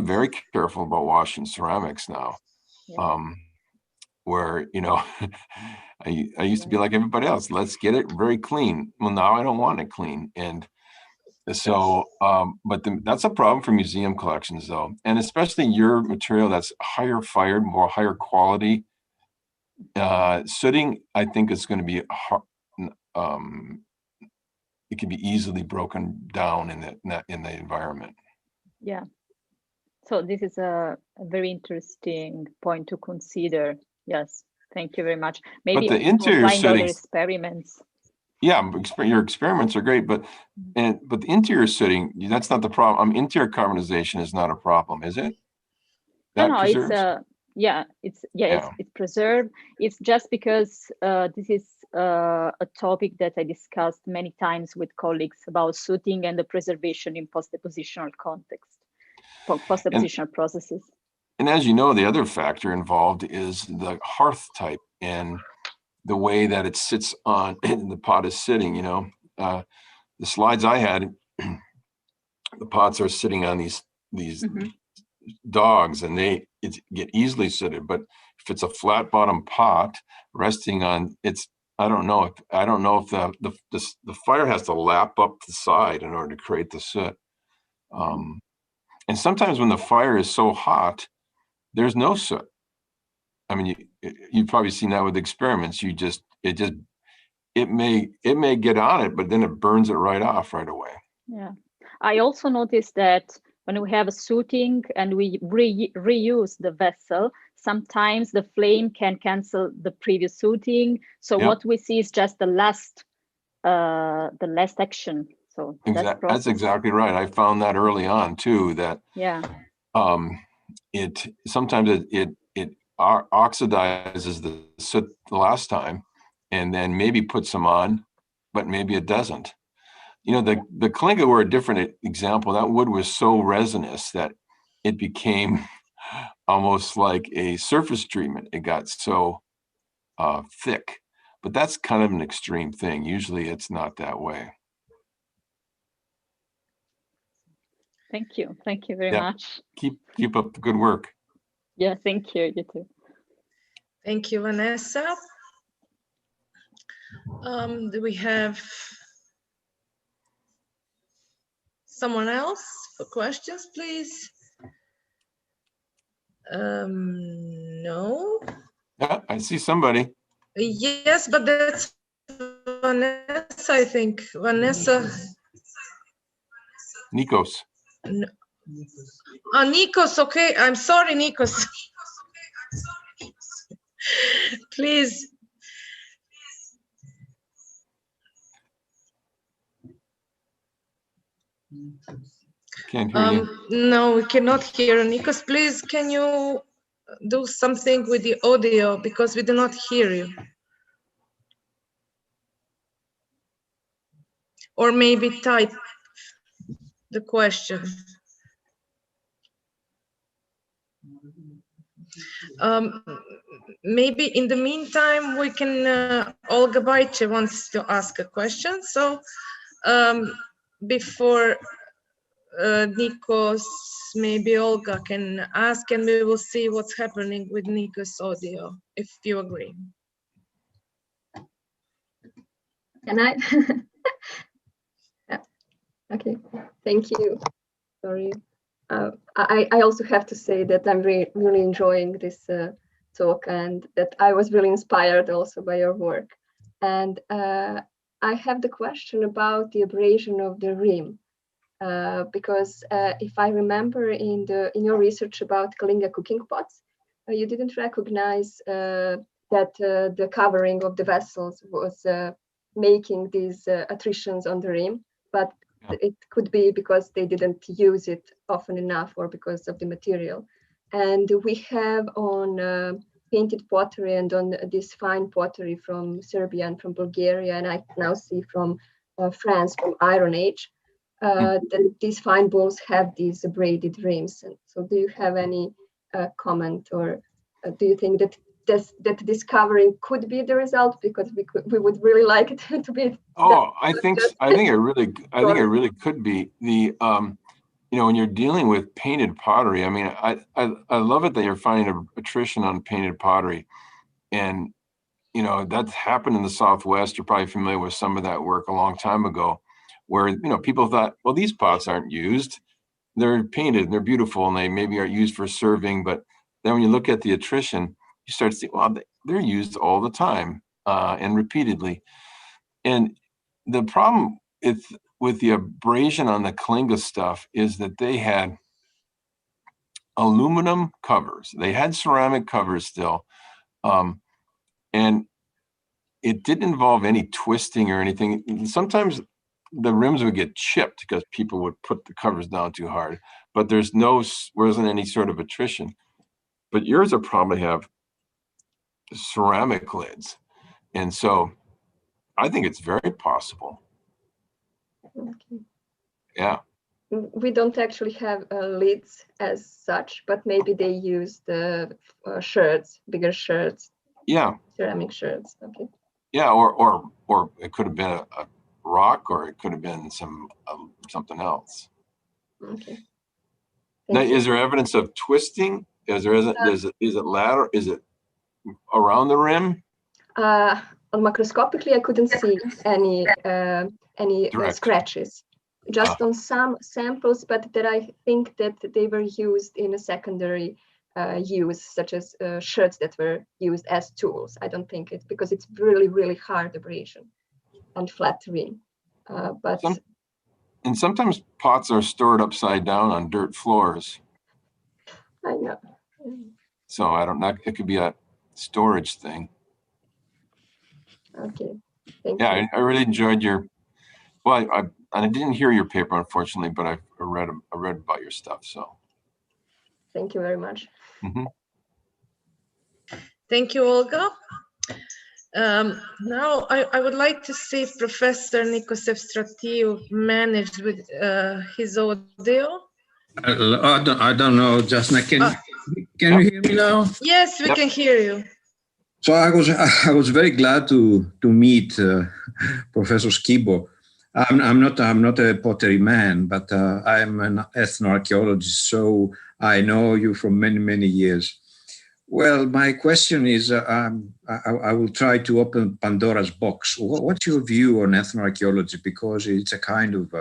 very careful about washing ceramics now. Yeah. Where, you know, I used to be like everybody else. Let's get it very clean. Well, now I don't want it clean. And so, but that's a problem for museum collections, though. And especially your material that's higher fired, more higher quality. Sooting, I think, is going to be, it can be easily broken down in the environment. Yeah. So this is a very interesting point to consider. Yes, thank you very much. Maybe but the interior other experiments. Yeah, your experiments are great, but the interior sooting, that's not the problem. Interior carbonization is not a problem, is it? That no, it's preserved. It's just because this is a topic that I discussed many times with colleagues about sooting and the preservation in post-depositional context, post-depositional processes. And as you know, the other factor involved is the hearth type and the way that it sits on, the pot is sitting, you know. The slides I had, the pots are sitting on these dogs, and they get easily sooted. But if it's a flat bottom pot resting on, I don't know if the fire has to lap up the side in order to create the soot. And sometimes when the fire is so hot, there's no soot. I mean, you've probably seen that with experiments. It may get on it, but then it burns it right off right away. Yeah, I also noticed that when we have a sooting and we reuse the vessel, sometimes the flame can cancel the previous sooting. So what we see is just the last action. So that's exactly right. I found that early on too. That sometimes it oxidizes the soot the last time, and then maybe puts some on, but maybe it doesn't. You know, the Kalinga were a different example. That wood was so resinous that it became almost like a surface treatment. It got so thick, but that's kind of an extreme thing. Usually it's not that way. Thank you very much. Keep up the good work. Yeah, thank you. You too. Thank you, Vanessa. Do we have someone else for questions, please? No. Yeah, I see somebody. Yes, but that's Vanessa, I think. Vanessa. Nikos. No. Nikos, okay. I'm sorry, Nikos. Please. Can't hear you. No, we cannot hear. Nikos, please, can you do something with the audio because we do not hear you? Or maybe type the question. Maybe in the meantime, we can, Olga Baiche wants to ask a question. So before Nikos, maybe Olga can ask and we will see what's happening with Nikos' audio, if you agree. Can I? Yeah. Okay, thank you. Sorry. I also have to say that I'm really enjoying this talk and that I was really inspired also by your work. And I have the question about the abrasion of the rim. Because if I remember in your research about Kalinga cooking pots, you didn't recognize that the covering of the vessels was making these attritions on the rim, but it could be because they didn't use it often enough or because of the material. And we have on painted pottery and on this fine pottery from Serbia and from Bulgaria, and I now see from France, from Iron Age, that these fine bowls have these abraded rims. And so do you have any comment, or do you think that this covering could be the result? Because we would really like it to be. Oh, I think it really could be. The you know, when you're dealing with painted pottery, I mean, I love it that you're finding attrition on painted pottery, and you know that's happened in the Southwest. You're probably familiar with some of that work a long time ago, where you know people thought, well, these pots aren't used, they're painted and they're beautiful and they maybe are used for serving, but then when you look at the attrition, you start to see, well, they're used all the time and repeatedly. And the problem with the abrasion on the Kalinga stuff is that they had aluminum covers. They had ceramic covers still. And it didn't involve any twisting or anything. Sometimes the rims would get chipped because people would put the covers down too hard, but wasn't any sort of attrition. But yours would probably have ceramic lids. And so I think it's very possible. Okay. Yeah. We don't actually have lids as such, but maybe they use the shirts, bigger shirts. Yeah. Ceramic shirts. Okay. Yeah, or it could have been a rock, or it could have been something else. Okay. Now, is there evidence of twisting? Is it lateral? Is it around the rim? Macroscopically, I couldn't see any scratches. Just on some samples, but that I think that they were used in a secondary use, such as shirts that were used as tools. I don't think it's because it's really, really hard abrasion and flat rim. And sometimes pots are stored upside down on dirt floors. I know. So I don't know. It could be a storage thing. Okay. Thank you. I really enjoyed your. Well, I didn't hear your paper, unfortunately, but I read about your stuff. So. Thank you very much. Mm-hmm. Thank you, Olga. Now I would like to see if Professor Nikos Evstratiu managed with his audio. I don't know, Jasna. Can you hear me now? Yes, we can hear you. So I was very glad to meet Professor Skibo. I'm not a pottery man, but I'm an ethnoarchaeologist, so I know you from many years. Well, my question is, I will try to open Pandora's box. What's your view on ethnoarchaeology? Because it's a kind of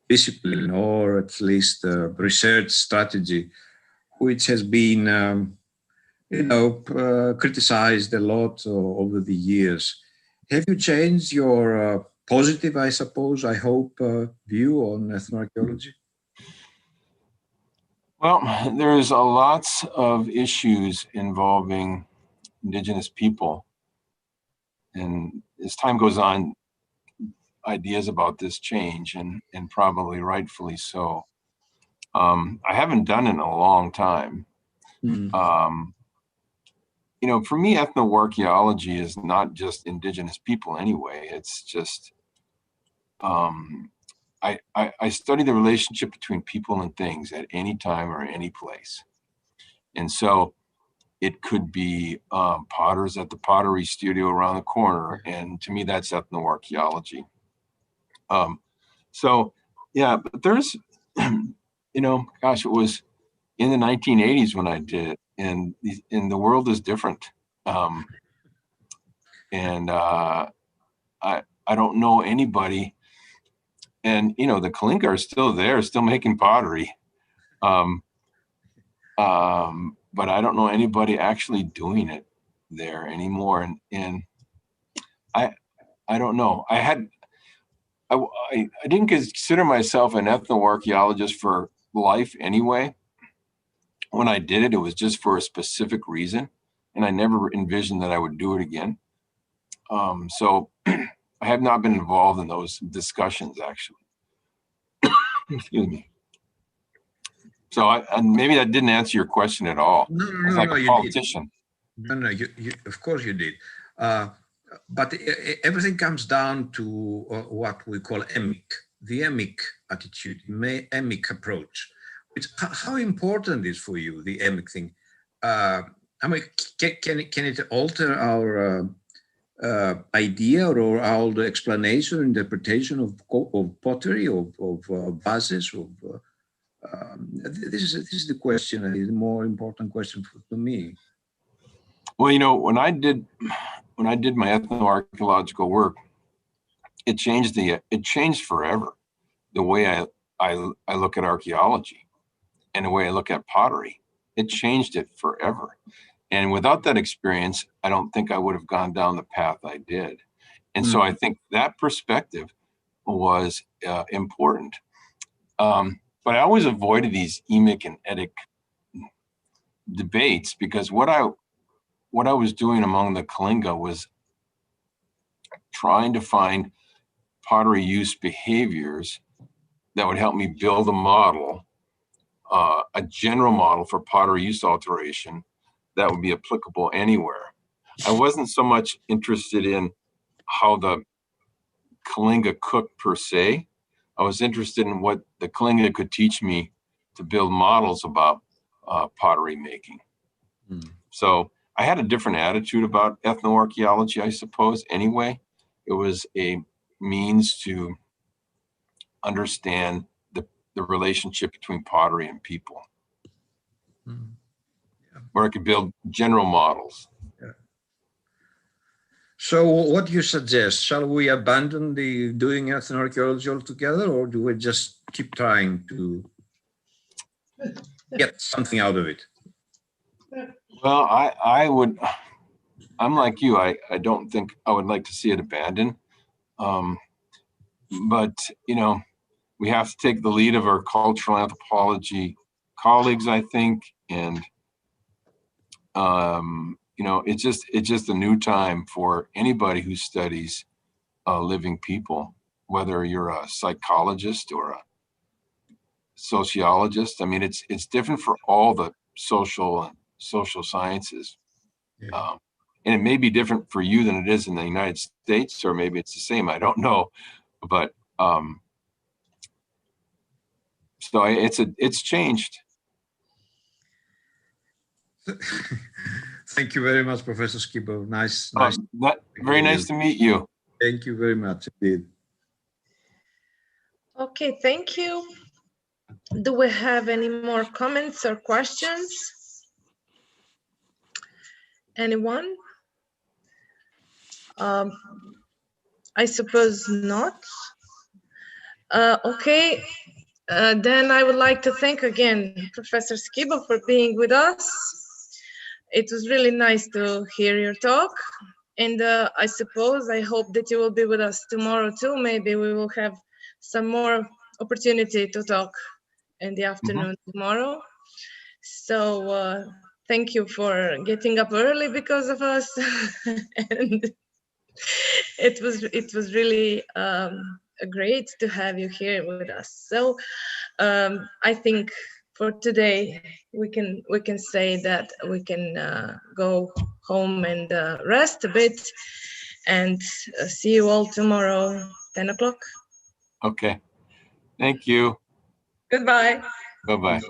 discipline, or at least a research strategy, which has been, criticized a lot over the years. Have you changed your positive, I suppose, I hope, view on ethnoarchaeology? Well, there's lots of issues involving indigenous people. And as time goes on, ideas about this change, and probably rightfully so. I haven't done it in a long time. You know, for me, ethnoarchaeology is not just indigenous people anyway. It's just, I study the relationship between people and things at any time or any place. And so it could be potters at the pottery studio around the corner. And to me, that's ethnoarchaeology. So yeah, but there's, you know, gosh, it was in the 1980s when I did it, and the world is different. I don't know anybody, and you know, the Kalinga are still there, still making pottery. But I don't know anybody actually doing it there anymore. And I don't know. I didn't consider myself an ethnoarchaeologist for life anyway. When I did it, it was just for a specific reason, and I never envisioned that I would do it again. So I have not been involved in those discussions, actually. Excuse me. So and maybe that didn't answer your question at all. No, like a politician. No, you, of course you did. But everything comes down to what we call emic, the emic attitude, emic approach. How important is for you, the emic thing? I mean, can it alter our idea or our explanation, interpretation of pottery, of vases, this is the question, the more important question to me. Well, you know, when I did my ethnoarchaeological work, it changed forever the way I look at archaeology and the way I look at pottery. It changed it forever. And without that experience, I don't think I would have gone down the path I did. And so I think that perspective was important. But I always avoided these emic and etic debates, because what I was doing among the Kalinga was trying to find pottery use behaviors that would help me build a model, a general model for pottery use alteration that would be applicable anywhere. I wasn't so much interested in how the Kalinga cooked per se. I was interested in what the Kalinga could teach me to build models about pottery making. So I had a different attitude about ethnoarchaeology, I suppose, anyway. It was a means to understand the relationship between pottery and people, where I could build general models. So what do you suggest? Shall we abandon the doing ethnoarchaeology altogether, or do we just keep trying to get something out of it? Well, I'm like you. I don't think I would like to see it abandoned. But, you know, we have to take the lead of our cultural anthropology colleagues, I think. And, you know, it's just a new time for anybody who studies living people, whether you're a psychologist or a sociologist. I mean, it's different for all the social sciences. Yeah. And it may be different for you than it is in the United States, or maybe it's the same. I don't know, but so it's changed. Thank you very much, Professor Skibo. Nice. Very nice to meet you. Thank you very much indeed. Okay, thank you. Do we have any more comments or questions? Anyone? I suppose not. Okay, then I would like to thank again Professor Skibo for being with us. It was really nice to hear your talk. And I hope that you will be with us tomorrow too. Maybe we will have some more opportunity to talk in the afternoon tomorrow. So thank you for getting up early because of us. And it was really great to have you here with us. So I think for today we can say that we can go home and rest a bit, and see you all tomorrow, 10 o'clock. Okay. Thank you. Goodbye. Bye-bye.